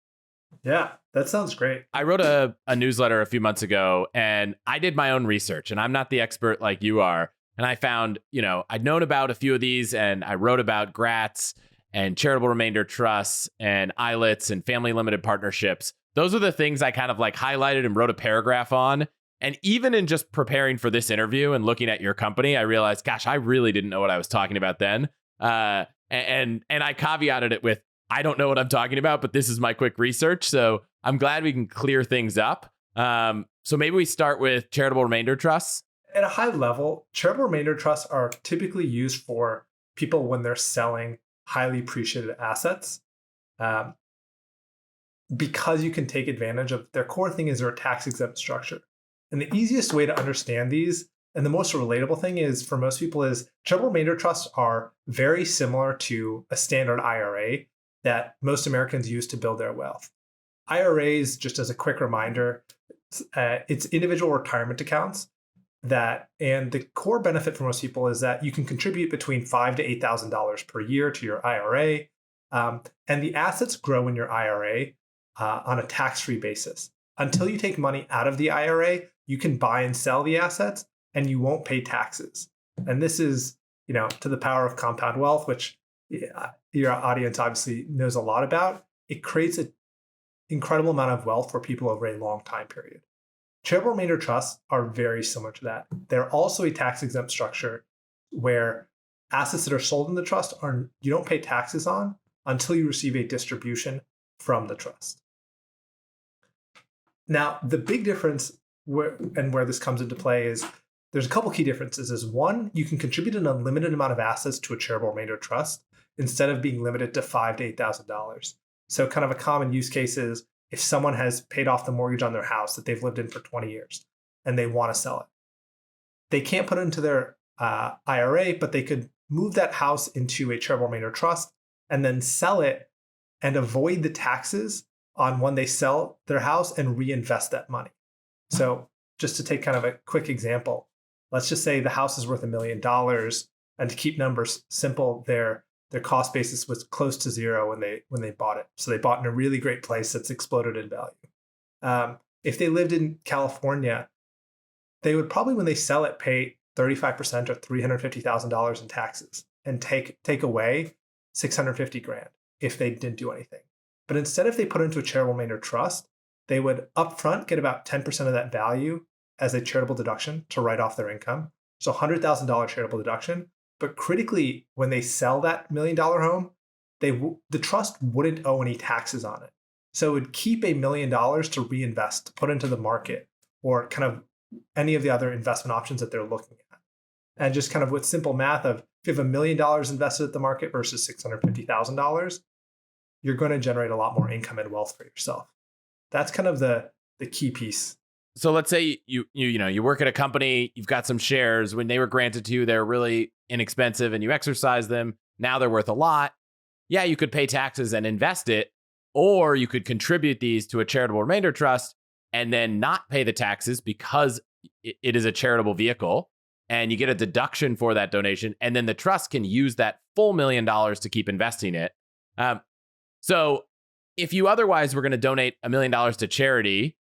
Yeah, that sounds great. I wrote a newsletter a few months ago and I did my own research, and I'm not the expert like you are. And I found, I'd known about a few of these, and I wrote about GRATs and charitable remainder trusts and ILITs and family limited partnerships. Those are the things I kind of like highlighted and wrote a paragraph on. And even in just preparing for this interview and looking at your company, I realized, gosh, I really didn't know what I was talking about then. And I caveated it with, I don't know what I'm talking about, but this is my quick research. So I'm glad we can clear things up. So maybe we start with charitable remainder trusts. At a high level, charitable remainder trusts are typically used for people when they're selling highly appreciated assets. Because you can take advantage of their core thing is their tax exempt structure. And the easiest way to understand these and the most relatable thing is for most people is charitable remainder trusts are very similar to a standard IRA that most Americans use to build their wealth. IRAs, just as a quick reminder, it's individual retirement accounts and the core benefit for most people is that you can contribute between $5,000 to $8,000 per year to your IRA. And the assets grow in your IRA on a tax-free basis. Until you take money out of the IRA, you can buy and sell the assets and you won't pay taxes. And this is, to the power of compound wealth, which your audience obviously knows a lot about. It creates an incredible amount of wealth for people over a long time period. Charitable remainder trusts are very similar to that. They're also a tax exempt structure where assets that are sold in the trust you don't pay taxes on until you receive a distribution from the trust. Now, the big difference where this comes into play is there's a couple key differences. Is one, you can contribute an unlimited amount of assets to a charitable remainder trust instead of being limited to $5,000 to $8,000. So kind of a common use case is if someone has paid off the mortgage on their house that they've lived in for 20 years and they want to sell it. They can't put it into their IRA, but they could move that house into a charitable remainder trust and then sell it and avoid the taxes on when they sell their house and reinvest that money. So just to take kind of a quick example, let's just say the house is worth $1 million, and to keep numbers simple, their cost basis was close to zero when they bought it. So they bought in a really great place that's exploded in value. If they lived in California, they would probably, when they sell it, pay 35% or $350,000 in taxes and take away $650,000 if they didn't do anything. But instead, if they put it into a charitable remainder trust, they would upfront get about 10% of that value as a charitable deduction to write off their income. So $100,000 charitable deduction. But critically, when they sell that $1 million home, the trust wouldn't owe any taxes on it. So it would keep $1 million to reinvest, to put into the market, or kind of any of the other investment options that they're looking at. And just kind of with simple math of if you have $1 million invested at the market versus $650,000, you're going to generate a lot more income and wealth for yourself. That's kind of the key piece. So let's say you work at a company, you've got some shares. When they were granted to you, they're really inexpensive and you exercise them. Now they're worth a lot. Yeah, you could pay taxes and invest it, or you could contribute these to a charitable remainder trust and then not pay the taxes because it is a charitable vehicle and you get a deduction for that donation. And then the trust can use that full $1 million to keep investing it. So if you otherwise were going to donate $1 million to charity,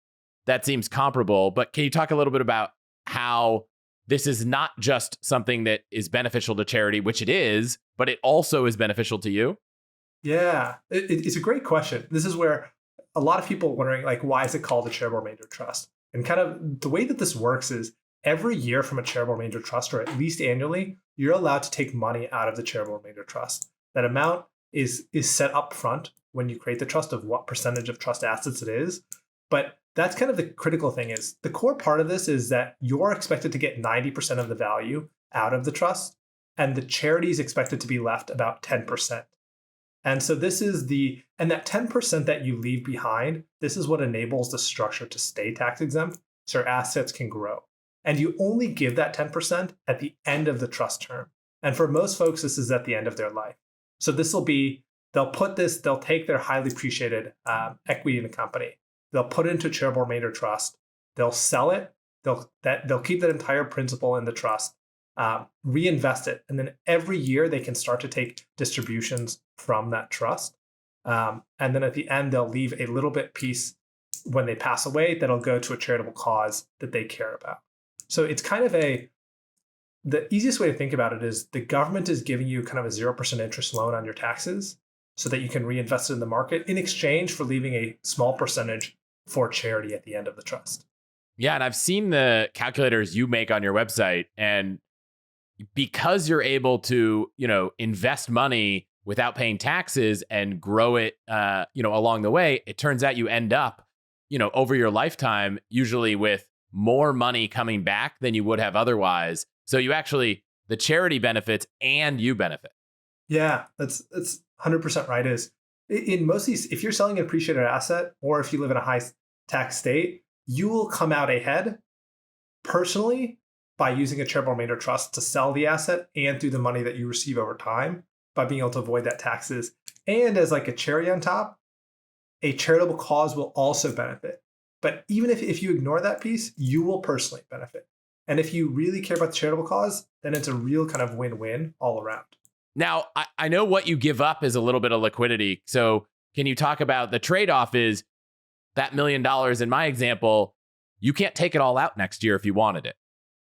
that seems comparable. But can you talk a little bit about how this is not just something that is beneficial to charity, which it is, but it also is beneficial to you? Yeah, it's a great question. This is where a lot of people are wondering, like, why is it called a charitable remainder trust? And kind of the way that this works is every year from a charitable remainder trust, or at least annually, you're allowed to take money out of the charitable remainder trust. That amount is set up front when you create the trust of what percentage of trust assets it is. But that's kind of the critical thing. Is the core part of this is that you're expected to get 90% of the value out of the trust, and the charity is expected to be left about 10%. And so that 10% that you leave behind, this is what enables the structure to stay tax exempt, so your assets can grow. And you only give that 10% at the end of the trust term. And for most folks, this is at the end of their life. So this will be, they'll take their highly appreciated equity in the company, they'll put it into a charitable remainder trust, they'll sell it, they'll keep that entire principal in the trust, reinvest it, and then every year they can start to take distributions from that trust. And then at the end, they'll leave a little bit piece when they pass away that'll go to a charitable cause that they care about. So it's kind of the easiest way to think about it is the government is giving you kind of a 0% interest loan on your taxes so that you can reinvest it in the market in exchange for leaving a small percentage for charity at the end of the trust. Yeah, and I've seen the calculators you make on your website, and because you're able to, invest money without paying taxes and grow it, along the way, it turns out you end up, over your lifetime, usually with more money coming back than you would have otherwise. So you actually, the charity benefits and you benefit. Yeah, that's 100% right. Is in most of these, if you're selling an appreciated asset or if you live in a high tax state, you will come out ahead personally by using a charitable remainder trust to sell the asset and through the money that you receive over time by being able to avoid that taxes. And as like a cherry on top, a charitable cause will also benefit. But even if you ignore that piece, you will personally benefit. And if you really care about the charitable cause, then it's a real kind of win-win all around. Now, I know what you give up is a little bit of liquidity. So can you talk about the trade-off is that $1 million in my example, you can't take it all out next year if you wanted it.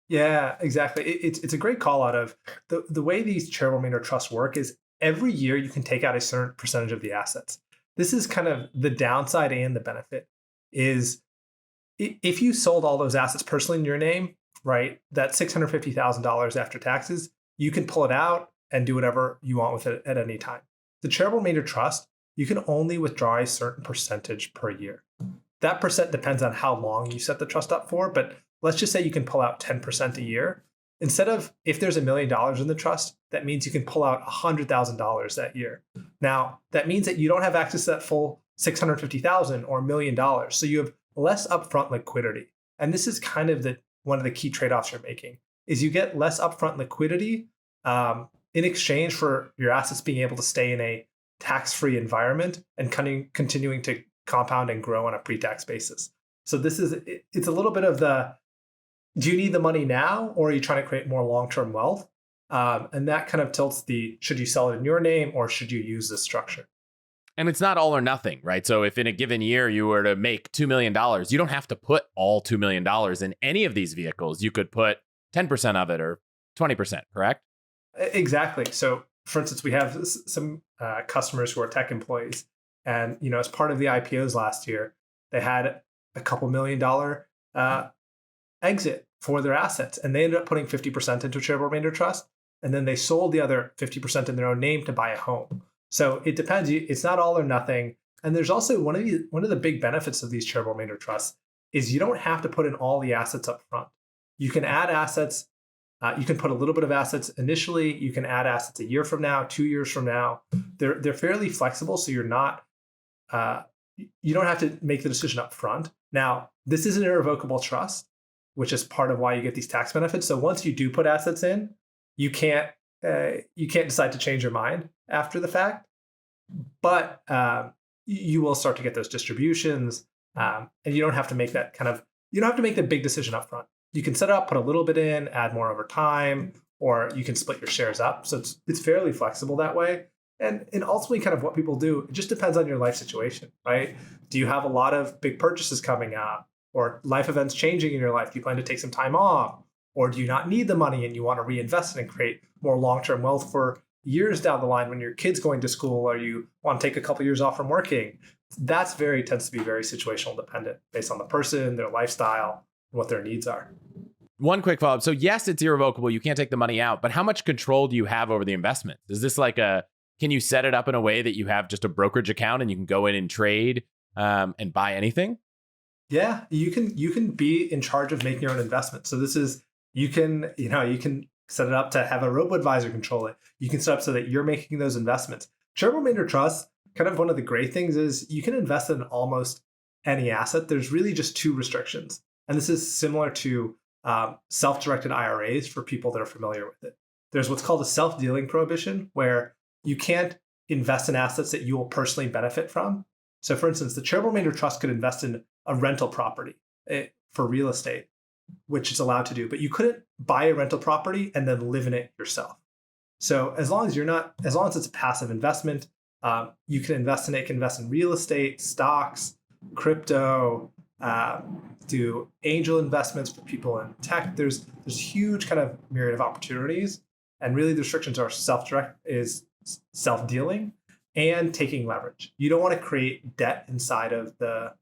Yeah, exactly. It's a great call out of the way these charitable remainder trusts work is every year you can take out a certain percentage of the assets. This is kind of the downside and the benefit is if you sold all those assets personally in your name, right, that $650,000 after taxes, you can pull it out and do whatever you want with it at any time. The charitable remainder trust, you can only withdraw a certain percentage per year. That percent depends on how long you set the trust up for, but let's just say you can pull out 10% a year. Instead of, if there's $1 million in the trust, that means you can pull out $100,000 that year. Now, that means that you don't have access to that full $650,000 or $1 million. So you have less upfront liquidity. And this is kind of one of the key trade-offs you're making is you get less upfront liquidity in exchange for your assets being able to stay in a tax-free environment and continuing to compound and grow on a pre-tax basis. So it's a little bit of do you need the money now or are you trying to create more long-term wealth? And that kind of tilts should you sell it in your name or should you use this structure? And it's not all or nothing, right? So if in a given year you were to make $2 million, you don't have to put all $2 million in any of these vehicles. You could put 10% of it or 20%, correct? Exactly. So for instance, we have some customers who are tech employees. And, as part of the IPOs last year, they had a couple $1 million exit for their assets. And they ended up putting 50% into a charitable remainder trust. And then they sold the other 50% in their own name to buy a home. So it depends. It's not all or nothing. And there's also one of the big benefits of these charitable remainder trusts is you don't have to put in all the assets up front. You can add assets. You can put a little bit of assets initially. You can add assets a year from now, 2 years from now. They're fairly flexible. So you're not, you don't have to make the decision up front. Now, this is an irrevocable trust, which is part of why you get these tax benefits. So once you do put assets in, you can't decide to change your mind after the fact, but you will start to get those distributions, and you don't have to make you don't have to make the big decision up front. You can set it up, put a little bit in, add more over time, or you can split your shares up. So it's fairly flexible that way. And ultimately kind of what people do, it just depends on your life situation, right? Do you have a lot of big purchases coming up or life events changing in your life? Do you plan to take some time off? Or do you not need the money and you want to reinvest it and create more long-term wealth for years down the line when your kid's going to school or you want to take a couple years off from working? Tends to be very situational dependent based on the person, their lifestyle, and what their needs are. One quick follow-up. So yes, it's irrevocable. You can't take the money out, but how much control do you have over the investment? Is this like can you set it up in a way that you have just a brokerage account and you can go in and trade and buy anything? Yeah, you can be in charge of making your own investment. So this is, you can set it up to have a robo-advisor control it. You can set up so that you're making those investments. Charitable remainder trust, kind of one of the great things is you can invest in almost any asset. There's really just two restrictions. And this is similar to self-directed IRAs for people that are familiar with it. There's what's called a self-dealing prohibition, where you can't invest in assets that you will personally benefit from. So for instance, the charitable remainder trust could invest in a rental property for real estate, which it's allowed to do, but you couldn't buy a rental property and then live in it yourself. So as long as it's a passive investment, you can invest in it. You can invest in real estate, stocks, crypto, do angel investments for people in tech. There's huge kind of myriad of opportunities, and really the restrictions are self-dealing and taking leverage. You don't want to create debt inside of the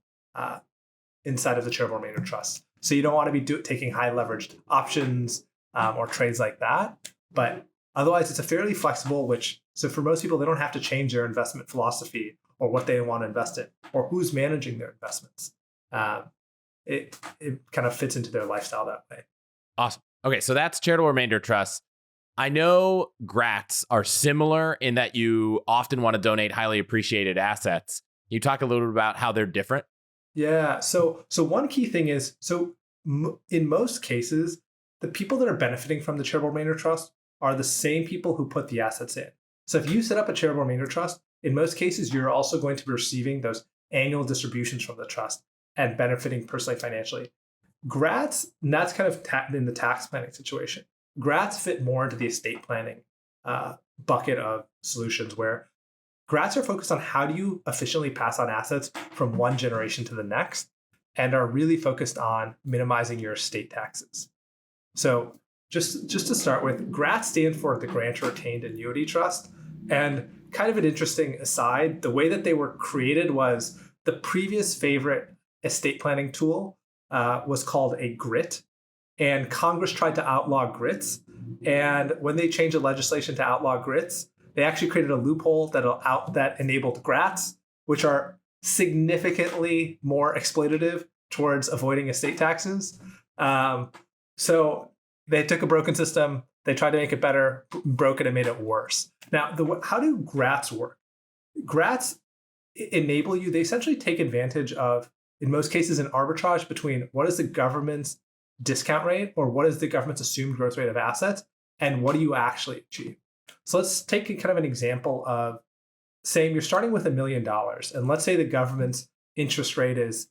charitable remainder trust. So you don't want to be taking high leveraged options or trades like that. But otherwise, it's a fairly flexible, so for most people, they don't have to change their investment philosophy or what they want to invest in or who's managing their investments. It kind of fits into their lifestyle that way. Awesome. Okay, so that's charitable remainder trust. I know GRATs are similar in that you often want to donate highly appreciated assets. Can you talk a little bit about how they're different? Yeah. So one key thing is, in most cases, the people that are benefiting from the charitable remainder trust are the same people who put the assets in. So if you set up a charitable remainder trust, in most cases, you're also going to be receiving those annual distributions from the trust and benefiting personally financially. GRATs, and that's kind of in the tax planning situation. GRATs fit more into the estate planning bucket of solutions, where GRATs are focused on how do you efficiently pass on assets from one generation to the next, and are really focused on minimizing your estate taxes. So just to start with, GRAT stand for the Grantor Retained Annuity Trust. And kind of an interesting aside, the way that they were created was the previous favorite estate planning tool was called a GRIT. And Congress tried to outlaw GRITs. And when they changed the legislation to outlaw GRITs, they actually created a loophole that enabled GRATs, which are significantly more exploitative towards avoiding estate taxes. So they took a broken system, they tried to make it better, broke it, and made it worse. Now, how do GRATs work? GRATs enable you, they essentially take advantage of, in most cases, an arbitrage between what is the government's discount rate or what is the government's assumed growth rate of assets and what do you actually achieve. So let's take kind of an example of saying you're starting with $1 million, and let's say the government's interest rate is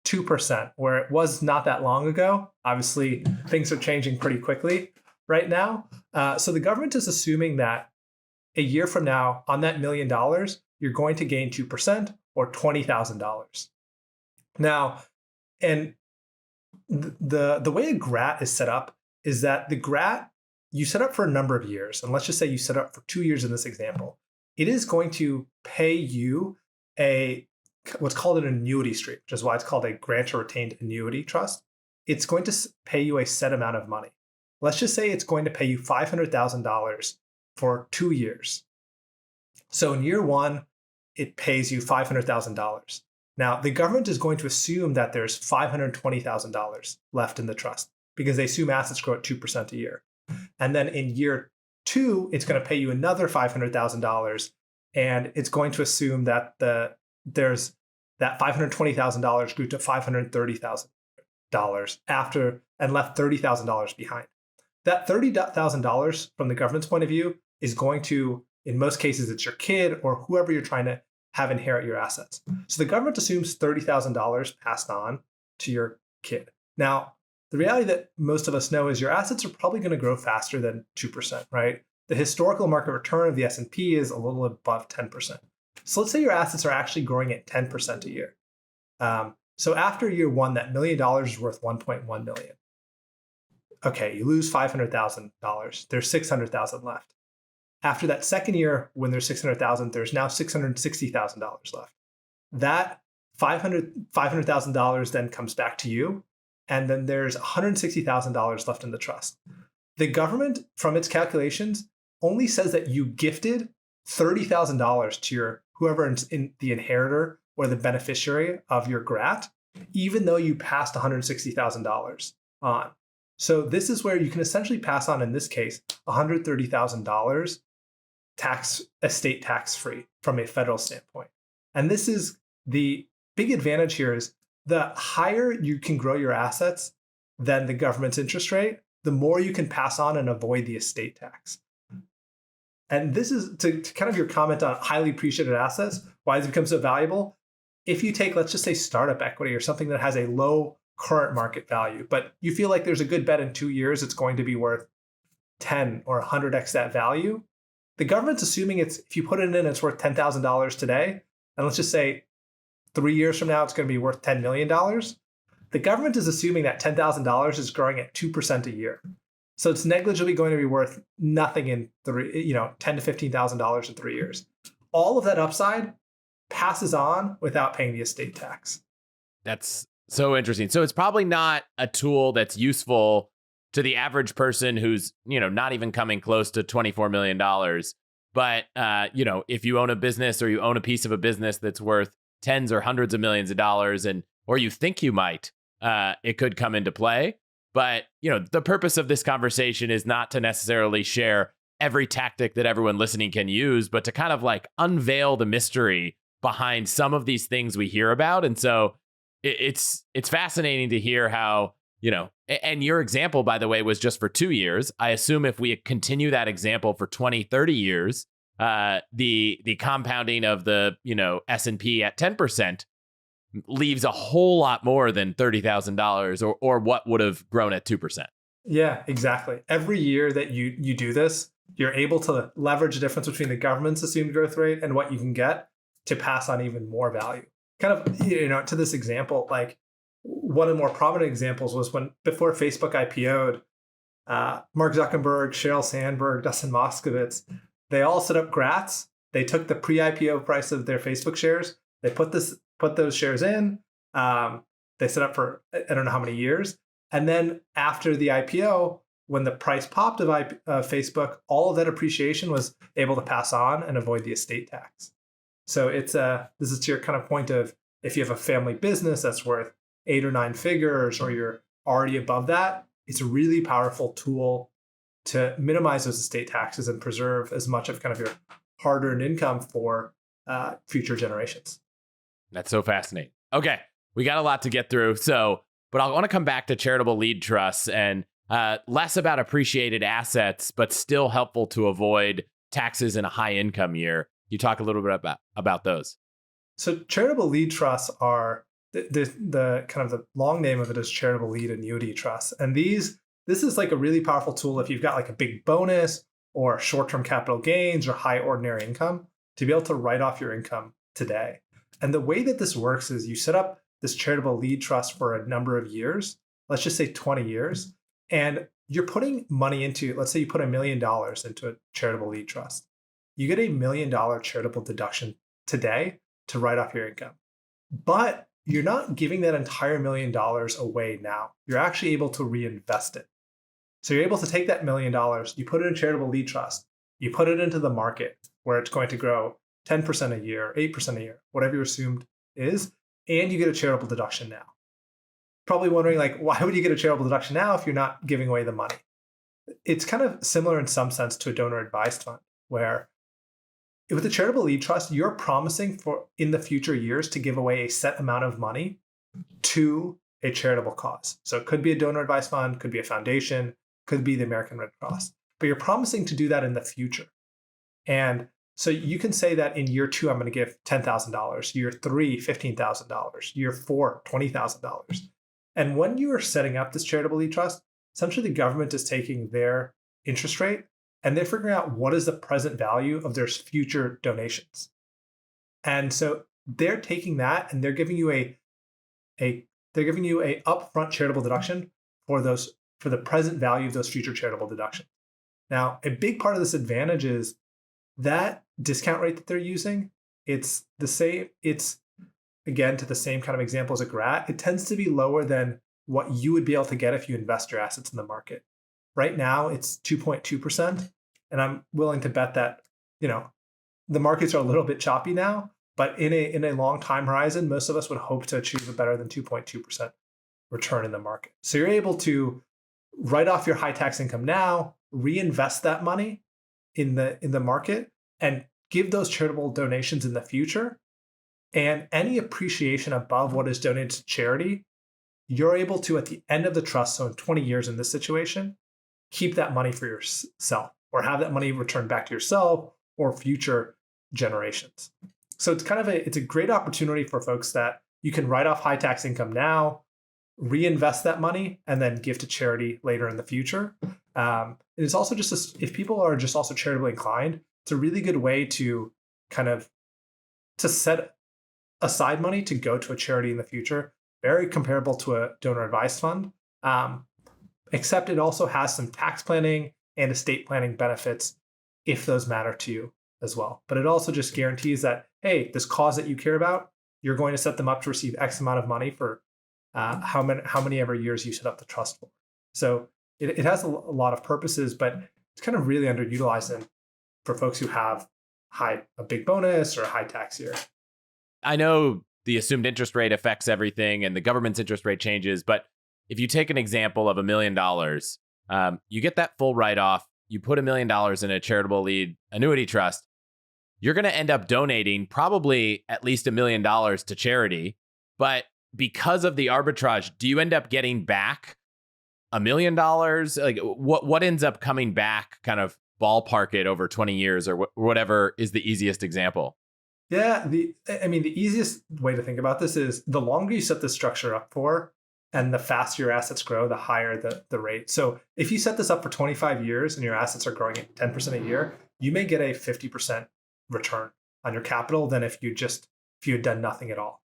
2%, where it was not that long ago. Obviously, things are changing pretty quickly right now. So the government is assuming that a year from now, on that $1 million, you're going to gain 2% or $20,000. Now, and the way a GRAT is set up is that the GRAT, you set up for a number of years. And let's just say you set up for 2 years in this example. It is going to pay you what's called an annuity stream, which is why it's called a Grantor Retained Annuity Trust. It's going to pay you a set amount of money. Let's just say it's going to pay you $500,000 for 2 years. So in year one, it pays you $500,000. Now, the government is going to assume that there's $520,000 left in the trust because they assume assets grow at 2% a year. And then in year two, it's going to pay you another $500,000, and it's going to assume that there's that $520,000 grew to $530,000 after and left $30,000 behind. That $30,000 from the government's point of view is going to, in most cases, it's your kid or whoever you're trying to have inherit your assets. So the government assumes $30,000 passed on to your kid. Now, the reality that most of us know is your assets are probably going to grow faster than 2%, right? The historical market return of the S&P is a little above 10%. So let's say your assets are actually growing at 10% a year. So after year one, that $1 million is worth $1.1 million. Okay, you lose $500,000. There's $600,000 left. After that second year, when there's $600,000, there's now $660,000 left. That $500,000 then comes back to you, and then there's $160,000 left in the trust. The government, from its calculations, only says that you gifted $30,000 to your whoever in the inheritor or the beneficiary of your grat, even though you passed $160,000 on. So this is where you can essentially pass on, in this case, $130,000 estate tax free from a federal standpoint. And this is the big advantage here is the higher you can grow your assets than the government's interest rate, the more you can pass on and avoid the estate tax. And this is to kind of your comment on highly appreciated assets, why has it become so valuable? If you take, let's just say, startup equity or something that has a low current market value, but you feel like there's a good bet in 2 years it's going to be worth 10 or 100x that value, the government's assuming if you put it in, it's worth $10,000 today, and let's just say 3 years from now it's going to be worth $10 million. The government is assuming that $10,000 is growing at 2% a year. So it's negligibly going to be worth nothing in $10,000 to $15,000 in 3 years. All of that upside passes on without paying the estate tax. That's so interesting. So it's probably not a tool that's useful to the average person who's, not even coming close to $24 million. But, if you own a business or you own a piece of a business that's worth tens or hundreds of millions of dollars, or you think you might, it could come into play. But, the purpose of this conversation is not to necessarily share every tactic that everyone listening can use, but to kind of like unveil the mystery behind some of these things we hear about. And so it's fascinating to hear how, and your example, by the way, was just for 2 years. I assume if we continue that example for 20, 30 years, the compounding of the, S&P at 10% leaves a whole lot more than $30,000 or what would have grown at 2%. Yeah, exactly. Every year that you do this, you're able to leverage the difference between the government's assumed growth rate and what you can get to pass on even more value. Kind of, to this example, like one of the more prominent examples was before Facebook IPO'd, Mark Zuckerberg, Sheryl Sandberg, Dustin Moskovitz, they all set up grats. They took the pre-IPO price of their Facebook shares. They put those shares in. They set up for, I don't know how many years. And then after the IPO, when the price popped of Facebook, all of that appreciation was able to pass on and avoid the estate tax. So this is to your kind of point of, if you have a family business that's worth 8 or 9 figures, or you're already above that, it's a really powerful tool to minimize those estate taxes and preserve as much of kind of your hard-earned income for future generations. That's so fascinating. Okay, we got a lot to get through. But I want to come back to charitable lead trusts and less about appreciated assets, but still helpful to avoid taxes in a high income year. You talk a little bit about those. So charitable lead trusts are the kind of the long name of it is charitable lead annuity trusts. And this is like a really powerful tool if you've got like a big bonus or short-term capital gains or high ordinary income to be able to write off your income today. And the way that this works is you set up this charitable lead trust for a number of years, let's just say 20 years, and you're putting money into, let's say you put $1 million into a charitable lead trust. You get $1 million charitable deduction today to write off your income. But you're not giving that entire $1 million away now. You're actually able to reinvest it. So you're able to take that $1 million, you put it in a charitable lead trust, you put it into the market where it's going to grow 10% a year, 8% a year, whatever your assumed is, and you get a charitable deduction now. Probably wondering, like, why would you get a charitable deduction now if you're not giving away the money? It's kind of similar in some sense to a donor advised fund, where with a charitable lead trust, you're promising for in the future years to give away a set amount of money to a charitable cause. So it could be a donor advised fund, could be a foundation, could be the American Red Cross, but you're promising to do that in the future. And so you can say that in year 2, I'm going to give $10,000, year 3, $15,000, year 4, $20,000. And when you are setting up this charitable lead trust, essentially the government is taking their interest rate and they're figuring out what is the present value of their future donations. And so they're taking that and they're giving you a upfront charitable deduction for the present value of those future charitable deductions. Now, a big part of this advantage is that discount rate that they're using. It's the same. It's again to the same kind of example as a grat. It tends to be lower than what you would be able to get if you invest your assets in the market. Right now, it's 2.2%. And I'm willing to bet that, the markets are a little bit choppy now, but in a long time horizon, most of us would hope to achieve a better than 2.2% return in the market. So you're able to write off your high tax income now, reinvest that money in the market, and give those charitable donations in the future. And any appreciation above what is donated to charity, you're able to, at the end of the trust, so in 20 years in this situation, keep that money for yourself or have that money returned back to yourself or future generations. So it's a great opportunity for folks that you can write off high tax income now, reinvest that money, and then give to charity later in the future. It's also if people are just also charitably inclined, it's a really good way to to set aside money to go to a charity in the future. Very comparable to a donor advised fund, except it also has some tax planning and estate planning benefits if those matter to you as well. But it also just guarantees that, hey, this cause that you care about, you're going to set them up to receive X amount of money for how many ever years you set up the trust for. So it has a lot of purposes, but it's kind of really underutilized for folks who have a big bonus or a high tax year. I know the assumed interest rate affects everything and the government's interest rate changes, but if you take an example of $1 million, you get that full write-off, you put $1 million in a charitable lead annuity trust, you're going to end up donating probably at least $1 million to charity. But because of the arbitrage, do you end up getting back $1 million? Like what ends up coming back, kind of ballpark it over 20 years or whatever is the easiest example? Yeah, the easiest way to think about this is the longer you set this structure up for and the faster your assets grow, the higher the rate. So if you set this up for 25 years and your assets are growing at 10% a year, you may get a 50% return on your capital than if you had done nothing at all.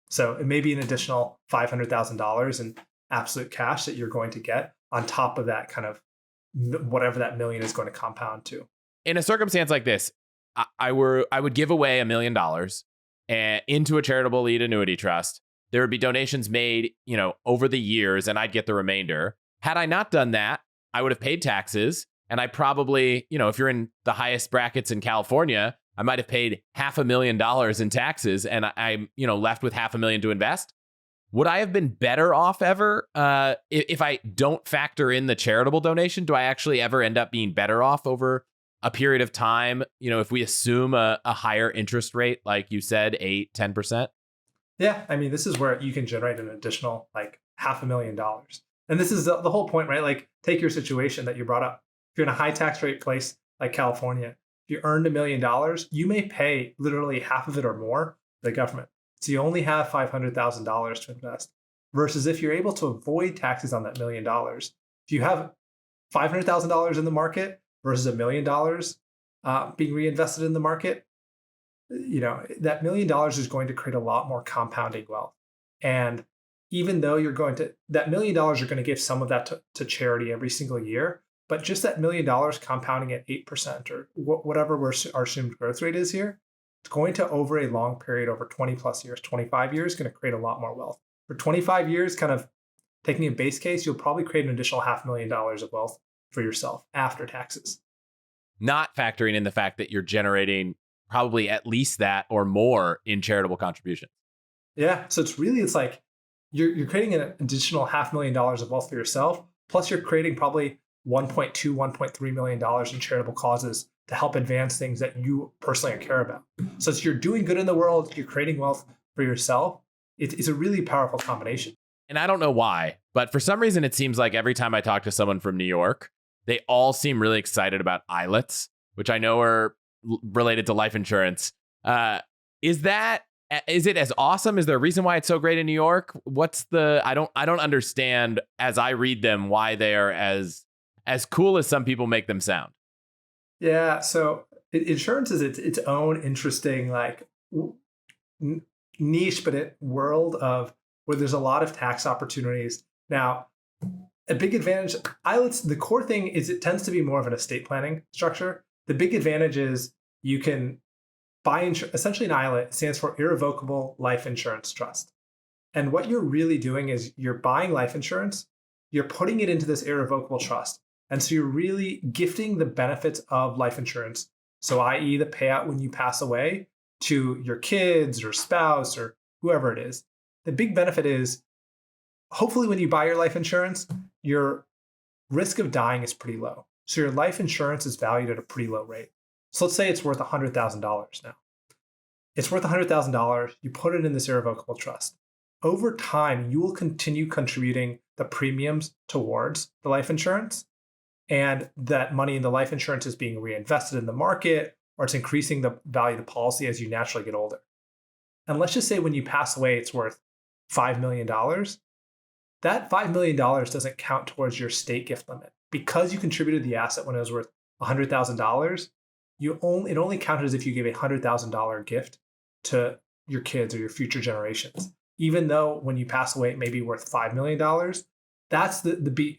So it may be an additional $500,000 in absolute cash that you're going to get on top of that kind of whatever that million is going to compound to. In a circumstance like this, I would give away $1 million into a charitable lead annuity trust. There would be donations made, over the years, and I'd get the remainder. Had I not done that, I would have paid taxes, and I probably, if you're in the highest brackets in California, I might have paid $500,000 in taxes, and I'm, left with $500,000 to invest. Would I have been better off ever if I don't factor in the charitable donation? Do I actually ever end up being better off over a period of time, if we assume a higher interest rate, like you said, 8-10%? Yeah, this is where you can generate an additional like $500,000. And this is the whole point, right? Like, take your situation that you brought up. If you're in a high tax rate place like California, if you earned $1 million, you may pay literally half of it or more to the government. So you only have $500,000 to invest. Versus if you're able to avoid taxes on that $1 million, if you have $500,000 in the market versus $1 million being reinvested in the market, that $1 million is going to create a lot more compounding wealth. And even though that $1 million, you're going to give some of that to charity every single year, but just that $1 million compounding at 8% or whatever our assumed growth rate is here, it's going to, over a long period, over 20 plus years, 25 years, going to create a lot more wealth. For 25 years, kind of taking a base case, you'll probably create an additional $500,000 of wealth for yourself after taxes. Not factoring in the fact that you're generating probably at least that or more in charitable contributions. Yeah. So it's like you're creating an additional $500,000 of wealth for yourself. Plus you're creating probably $1.2-1.3 million in charitable causes to help advance things that you personally care about. So you're doing good in the world, you're creating wealth for yourself. It's a really powerful combination. And I don't know why, but for some reason, it seems like every time I talk to someone from New York, they all seem really excited about ILETs, which I know are related to life insurance. Is it as awesome? Is there a reason why it's so great in New York? I don't understand as I read them why they are as cool as some people make them sound. Yeah. So insurance is its own interesting niche, but world of where there's a lot of tax opportunities. Now, a big advantage, ILETs, the core thing is it tends to be more of an estate planning structure. The big advantage is you can buy essentially an ILET stands for Irrevocable Life Insurance Trust. And what you're really doing is you're buying life insurance, you're putting it into this irrevocable trust. And so you're really gifting the benefits of life insurance. So, i.e., the payout when you pass away to your kids or spouse or whoever it is. The big benefit is hopefully when you buy your life insurance, your risk of dying is pretty low. So your life insurance is valued at a pretty low rate. So let's say it's worth $100,000 now. It's worth $100,000. You put it in this irrevocable trust. Over time, you will continue contributing the premiums towards the life insurance. And that money in the life insurance is being reinvested in the market, or it's increasing the value of the policy as you naturally get older. And let's just say when you pass away, it's worth $5 million. That $5 million doesn't count towards your state gift limit. Because you contributed the asset when it was worth $100,000, it only counted as if you gave a $100,000 gift to your kids or your future generations. Even though when you pass away, it may be worth $5 million, that's the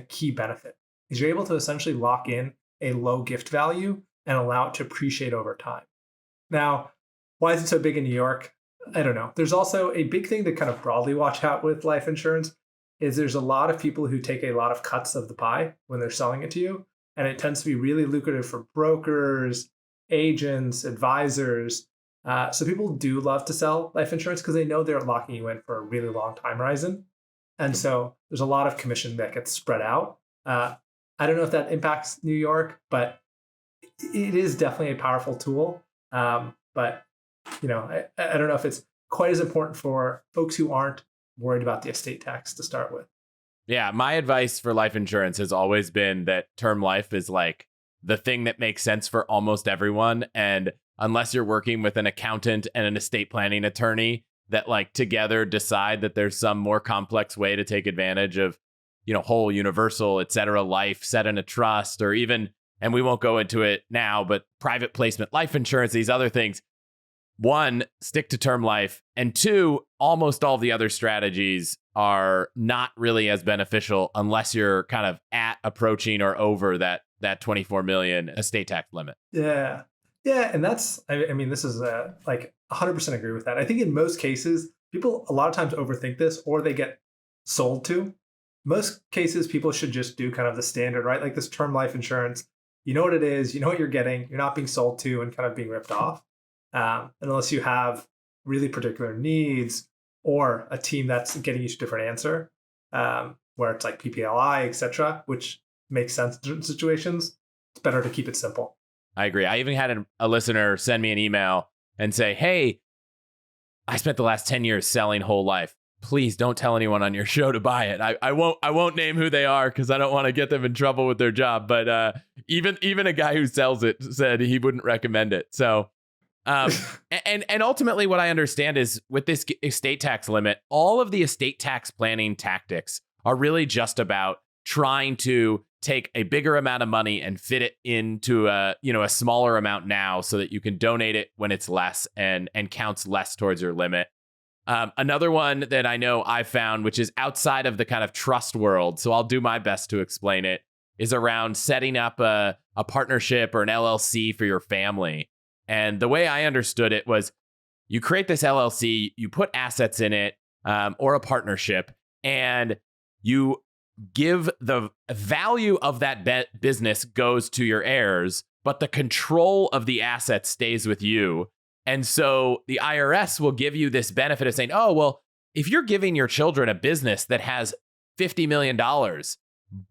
key benefit, is you're able to essentially lock in a low gift value and allow it to appreciate over time. Now, why is it so big in New York? I don't know. There's also a big thing to kind of broadly watch out with life insurance is there's a lot of people who take a lot of cuts of the pie when they're selling it to you. And it tends to be really lucrative for brokers, agents, advisors. So people do love to sell life insurance because they know they're locking you in for a really long time horizon. And so there's a lot of commission that gets spread out. I don't know if that impacts New York, but it is definitely a powerful tool. But I don't know if it's quite as important for folks who aren't worried about the estate tax to start with. Yeah, my advice for life insurance has always been that term life is like the thing that makes sense for almost everyone. And unless you're working with an accountant and an estate planning attorney that like together decide that there's some more complex way to take advantage of, whole universal, et cetera, life set in a trust, or even, and we won't go into it now, but private placement, life insurance, these other things. One, stick to term life. And two, almost all the other strategies are not really as beneficial unless you're kind of at, approaching, or over that 24 million estate tax limit. Yeah. Yeah. And that's, I mean, this is like 100% agree with that. I think in most cases, people a lot of times overthink this or they get sold to. Most cases, people should just do kind of the standard, right? Like this term life insurance, you know what it is, you know what you're getting, you're not being sold to and kind of being ripped off. Unless you have really particular needs or a team that's getting each different answer, where it's like PPLI, et cetera, which makes sense in certain situations, it's better to keep it simple. I agree. I even had a listener send me an email and say, hey, I spent the last 10 years selling whole life. Please don't tell anyone on your show to buy it. I won't name who they are because I don't want to get them in trouble with their job. But even a guy who sells it said he wouldn't recommend it. So and ultimately what I understand is with this estate tax limit, all of the estate tax planning tactics are really just about trying to take a bigger amount of money and fit it into a smaller amount now so that you can donate it when it's less and counts less towards your limit. Another one that I know I've found, which is outside of the kind of trust world, so I'll do my best to explain it, is around setting up a partnership or an LLC for your family. And the way I understood it was you create this LLC, you put assets in it, or a partnership, and you give the value of that business goes to your heirs, but the control of the assets stays with you. And so the IRS will give you this benefit of saying, oh, well, if you're giving your children a business that has $50 million,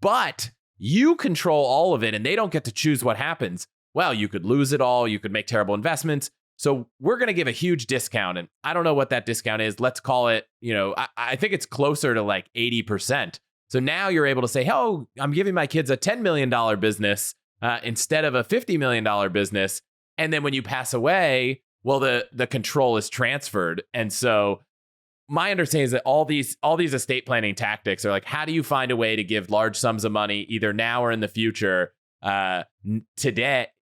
but you control all of it and they don't get to choose what happens, well, you could lose it all. You could make terrible investments. So we're going to give a huge discount. And I don't know what that discount is. Let's call it, I think it's closer to like 80%. So now you're able to say, oh, I'm giving my kids a $10 million business instead of a $50 million business. And then when you pass away, well, the control is transferred. And so my understanding is that all these estate planning tactics are like, how do you find a way to give large sums of money either now or in the future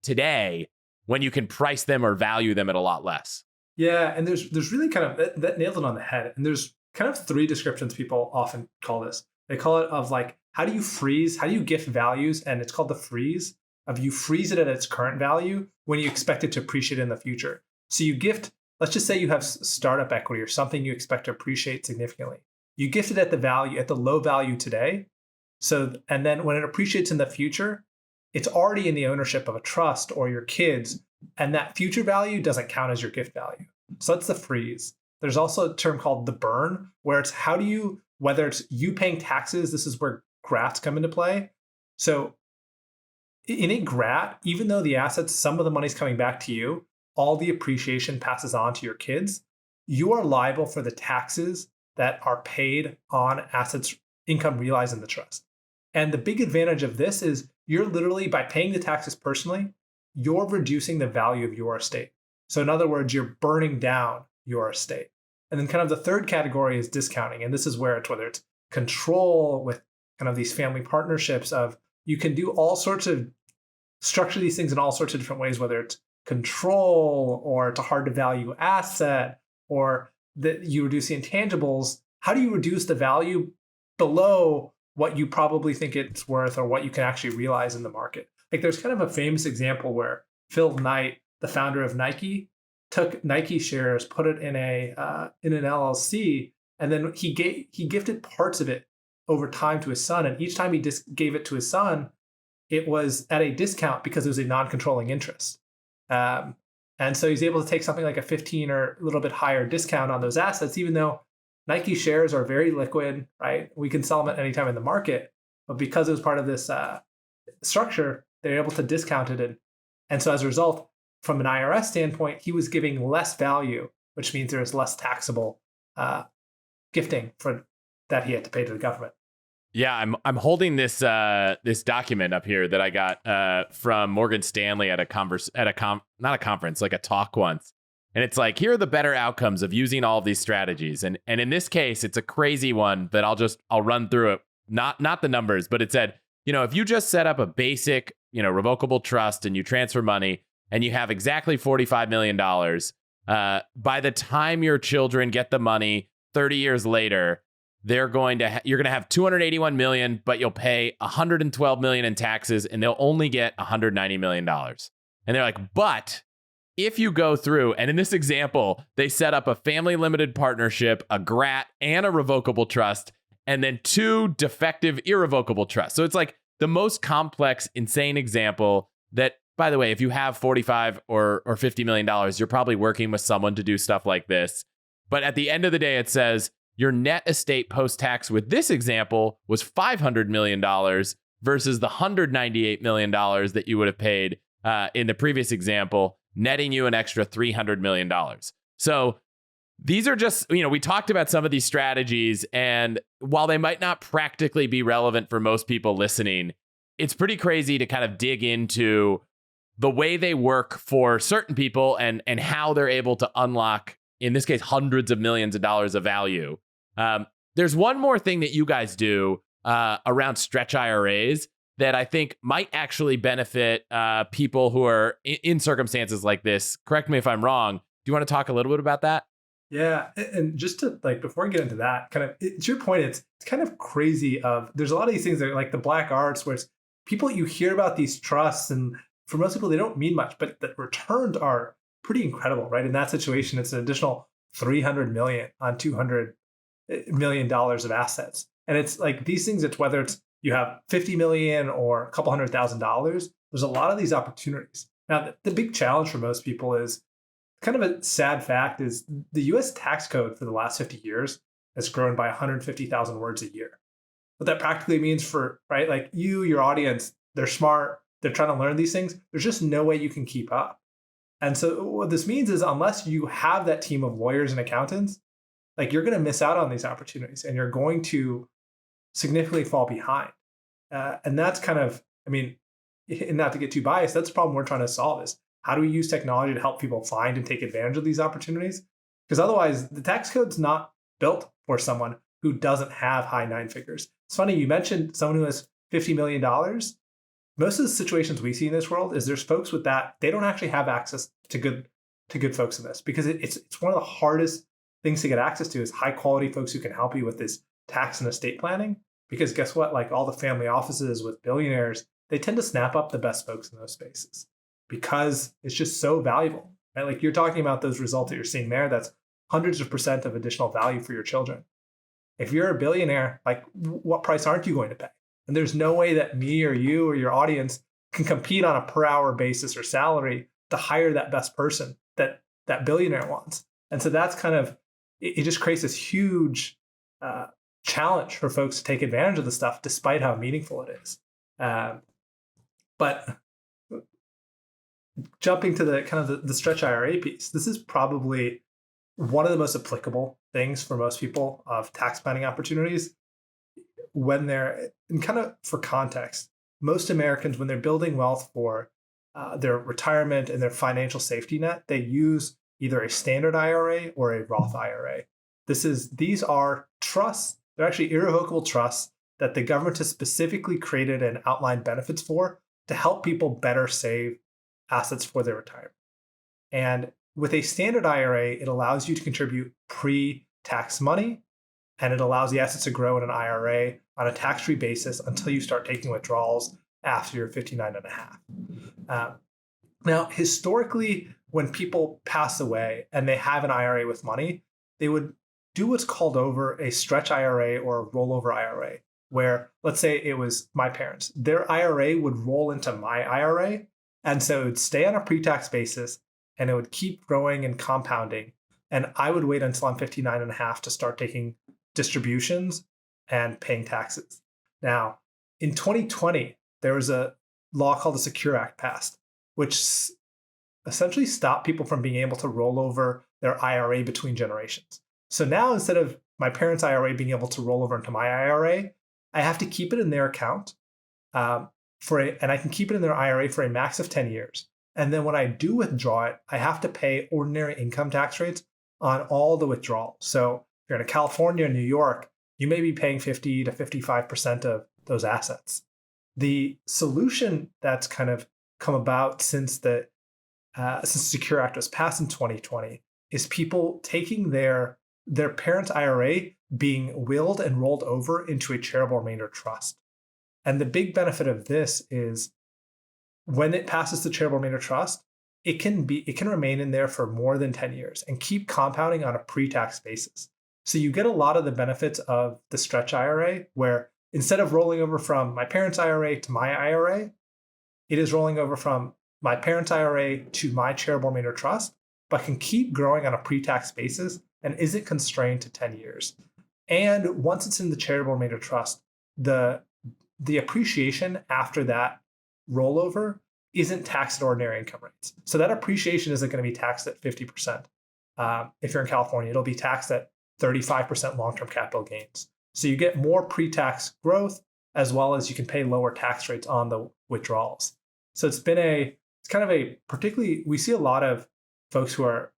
today when you can price them or value them at a lot less? Yeah, and there's really kind of that nailed it on the head. And there's kind of three descriptions people often call this. They call it of like, how do you gift values? And it's called the freeze of you freeze it at its current value when you expect it to appreciate in the future. So you gift let's just say you have startup equity or something you expect to appreciate significantly. You gift it at the low value today. So, and then when it appreciates in the future, it's already in the ownership of a trust or your kids, and that future value doesn't count as your gift value. So that's the freeze. There's also a term called the burn, where it's whether it's you paying taxes, this is where grats come into play. So in a grat, even though the assets, some of the money's coming back to you, all the appreciation passes on to your kids, you are liable for the taxes that are paid on assets, income realized in the trust. And the big advantage of this is you're literally, by paying the taxes personally, you're reducing the value of your estate. So in other words, you're burning down your estate. And then kind of the third category is discounting. And this is where whether it's control with kind of these family partnerships of you can do all sorts of structure these things in all sorts of different ways, whether it's control or it's a hard to value asset or that you reduce the intangibles. How do you reduce the value below what you probably think it's worth or what you can actually realize in the market? Like there's kind of a famous example where Phil Knight, the founder of Nike, took Nike shares, put it in an LLC, and then he gifted parts of it over time to his son. And each time he gave it to his son, it was at a discount because it was a non-controlling interest. And so he's able to take something like a 15 or a little bit higher discount on those assets, even though Nike shares are very liquid, right? We can sell them at any time in the market, but because it was part of this structure, they're able to discount it. And so as a result, from an IRS standpoint, he was giving less value, which means there's less taxable gifting for that he had to pay to the government. Yeah, I'm holding this this document up here that I got from Morgan Stanley at a talk once. And it's like, here are the better outcomes of using all of these strategies. And in this case, it's a crazy one that I'll run through it. Not the numbers, but it said, if you just set up a basic, revocable trust and you transfer money and you have exactly $45 million, by the time your children get the money 30 years later, you're going to have 281 million, but you'll pay 112 million in taxes and they'll only get $190 million. And they're like, but if you go through, and in this example, they set up a family limited partnership, a GRAT, and a revocable trust, and then 2 defective irrevocable trusts. So it's like the most complex, insane example that, by the way, if you have 45 or $50 million, you're probably working with someone to do stuff like this. But at the end of the day, it says your net estate post-tax with this example was $500 million versus the $198 million that you would have paid in the previous example, netting you an extra $300 million. So these are just, we talked about some of these strategies, and while they might not practically be relevant for most people listening, it's pretty crazy to kind of dig into the way they work for certain people and how they're able to unlock, in this case, hundreds of millions of dollars of value. There's one more thing that you guys do around stretch IRAs that I think might actually benefit people who are in circumstances like this. Correct me if I'm wrong. Do you want to talk a little bit about that? Yeah, and just to before we get into that, kind of to your point, it's kind of crazy. There's a lot of these things that are like the black arts, where it's people you hear about these trusts, and for most people they don't mean much, but the returns are pretty incredible, right? In that situation, it's an additional $300 million on $200 million of assets, and it's like these things. It's whether it's you have 50 million or a couple $100,000. There's a lot of these opportunities. Now, the big challenge for most people is kind of a sad fact is the US tax code for the last 50 years has grown by 150,000 words a year. What that practically means for, right, like your audience, they're smart, they're trying to learn these things. There's just no way you can keep up. And so what this means is unless you have that team of lawyers and accountants, like you're going to miss out on these opportunities and you're going to significantly fall behind. And that's kind of, and not to get too biased, that's the problem we're trying to solve is how do we use technology to help people find and take advantage of these opportunities? Because otherwise, the tax code's not built for someone who doesn't have high 9 figures. It's funny, you mentioned someone who has $50 million. Most of the situations we see in this world is there's folks with that, they don't actually have access to good folks in this because it's one of the hardest things to get access to is high quality folks who can help you with this tax and estate planning. Because guess what? Like all the family offices with billionaires, they tend to snap up the best folks in those spaces because it's just so valuable. right? Like you're talking about those results that you're seeing there, that's hundreds of percent of additional value for your children. If you're a billionaire, like what price aren't you going to pay? And there's no way that me or you or your audience can compete on a per hour basis or salary to hire that best person that that billionaire wants. And so that's kind of, it just creates this huge challenge for folks to take advantage of the stuff, despite how meaningful it is. But jumping to the kind of the stretch IRA piece, this is probably one of the most applicable things for most people of tax planning opportunities when they're, and kind of for context, most Americans, when they're building wealth for their retirement and their financial safety net, they use either a standard IRA or a Roth IRA. These are trusts. They're actually irrevocable trusts that the government has specifically created and outlined benefits for to help people better save assets for their retirement. And with a standard IRA, it allows you to contribute pre-tax money, and it allows the assets to grow in an IRA on a tax-free basis until you start taking withdrawals after you're 59 and a half. Now, historically, when people pass away and they have an IRA with money, they would do what's called over a stretch IRA or a rollover IRA, where let's say it was my parents, their IRA would roll into my IRA. And so it would stay on a pre-tax basis and it would keep growing and compounding. And I would wait until I'm 59 and a half to start taking distributions and paying taxes. Now, in 2020, there was a law called the Secure Act passed, which essentially stopped people from being able to roll over their IRA between generations. So now, instead of my parents' IRA being able to roll over into my IRA, I have to keep it in their account and I can keep it in their IRA for a max of 10 years. And then when I do withdraw it, I have to pay ordinary income tax rates on all the withdrawals. So if you're in California or New York, you may be paying 50 to 55% of those assets. The solution that's kind of come about since the Secure Act was passed in 2020 is people taking their parents' IRA being willed and rolled over into a charitable remainder trust. And the big benefit of this is when it passes the charitable remainder trust, it can remain in there for more than 10 years and keep compounding on a pre-tax basis. So you get a lot of the benefits of the stretch IRA, where instead of rolling over from my parents' IRA to my IRA, it is rolling over from my parents' IRA to my charitable remainder trust, but can keep growing on a pre-tax basis and isn't constrained to 10 years. And once it's in the charitable remainder trust, the appreciation after that rollover isn't taxed at ordinary income rates. So that appreciation isn't going to be taxed at 50%. If you're in California, it'll be taxed at 35% long-term capital gains. So you get more pre-tax growth, as well as you can pay lower tax rates on the withdrawals. So it's kind of a particularly, we see a lot of folks who are,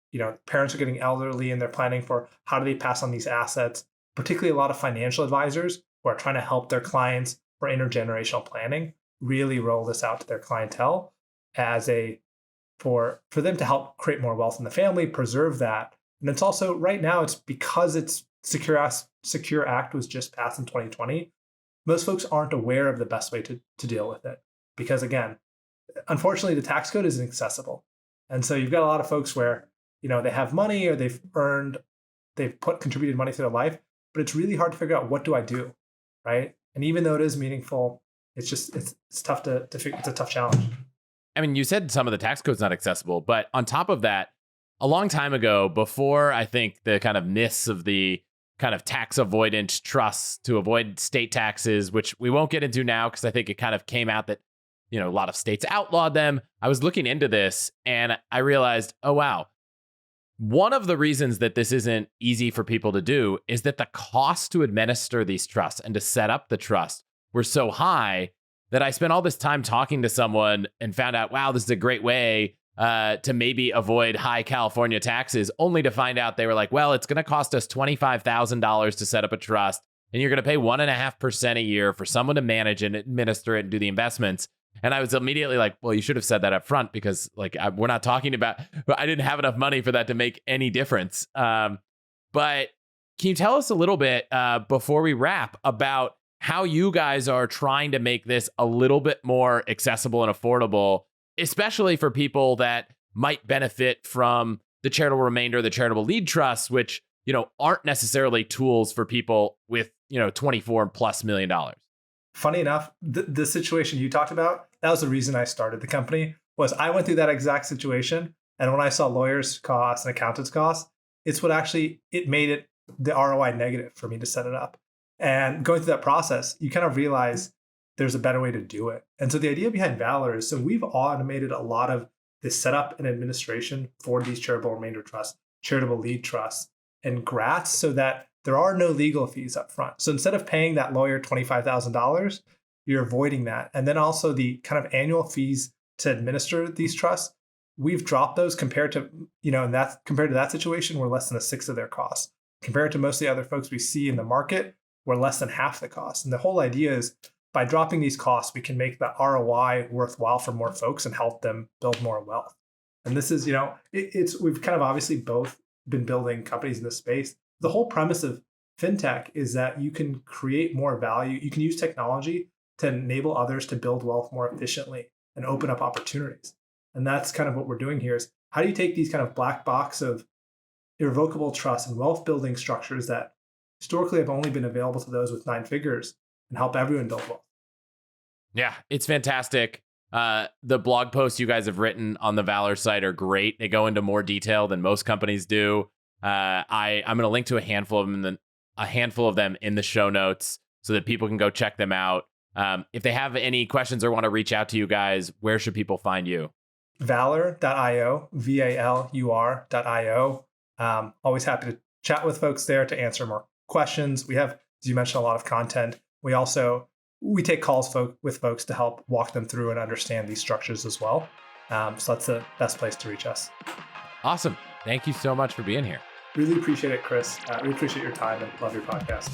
parents are getting elderly and they're planning for how do they pass on these assets, particularly a lot of financial advisors who are trying to help their clients for intergenerational planning really roll this out to their clientele for them to help create more wealth in the family, preserve that. And it's also right now, it's because it's Secure Act was just passed in 2020. Most folks aren't aware of the best way to deal with it. Because again, unfortunately, the tax code isn't accessible. And so you've got a lot of folks where, they have money or they've contributed money through their life, but it's really hard to figure out what do I do, right? And even though it is meaningful, it's tough to figure. It's a tough challenge. I mean, you said some of the tax code's not accessible, but on top of that, a long time ago, before I think the kind of myths of the kind of tax avoidance trusts to avoid state taxes, which we won't get into now because I think it kind of came out that, a lot of states outlawed them. I was looking into this and I realized, oh, wow. One of the reasons that this isn't easy for people to do is that the cost to administer these trusts and to set up the trust were so high that I spent all this time talking to someone and found out, wow, this is a great way to maybe avoid high California taxes, only to find out they were like, well, it's going to cost us $25,000 to set up a trust, and you're going to pay 1.5% a year for someone to manage and administer it and do the investments. And I was immediately like, well, you should have said that up front because we're not talking about, I didn't have enough money for that to make any difference. But can you tell us a little bit before we wrap about how you guys are trying to make this a little bit more accessible and affordable, especially for people that might benefit from the charitable remainder, the charitable lead trusts, which, aren't necessarily tools for people with, $24+ million. Funny enough, the situation you talked about, that was the reason I started the company, was I went through that exact situation. And when I saw lawyers' costs and accountants' costs, it made it the ROI negative for me to set it up. And going through that process, you kind of realize there's a better way to do it. And so the idea behind Valur is, so we've automated a lot of the setup and administration for these charitable remainder trusts, charitable lead trusts, and grants, so that there are no legal fees up front. So instead of paying that lawyer $25,000, you're avoiding that. And then also the kind of annual fees to administer these trusts, we've dropped those compared to, compared to that situation, we're less than a sixth of their costs. Compared to most of the other folks we see in the market, we're less than half the cost. And the whole idea is, by dropping these costs, we can make the ROI worthwhile for more folks and help them build more wealth. And this is, we've kind of obviously both been building companies in this space. The whole premise of fintech is that you can create more value. You can use technology to enable others to build wealth more efficiently and open up opportunities. And that's kind of what we're doing here, is how do you take these kind of black box of irrevocable trust and wealth building structures that historically have only been available to those with 9 figures and help everyone build wealth? Yeah, it's fantastic. The blog posts you guys have written on the Valur site are great. They go into more detail than most companies do. I'm going to link to a handful of them in the show notes so that people can go check them out. If they have any questions or want to reach out to you guys, where should people find you? Valur.io, VALUR.io. Always happy to chat with folks there to answer more questions. We have, as you mentioned, a lot of content. We take calls with folks to help walk them through and understand these structures as well. So that's the best place to reach us. Awesome. Thank you so much for being here. Really appreciate it, Chris. We appreciate your time and love your podcast.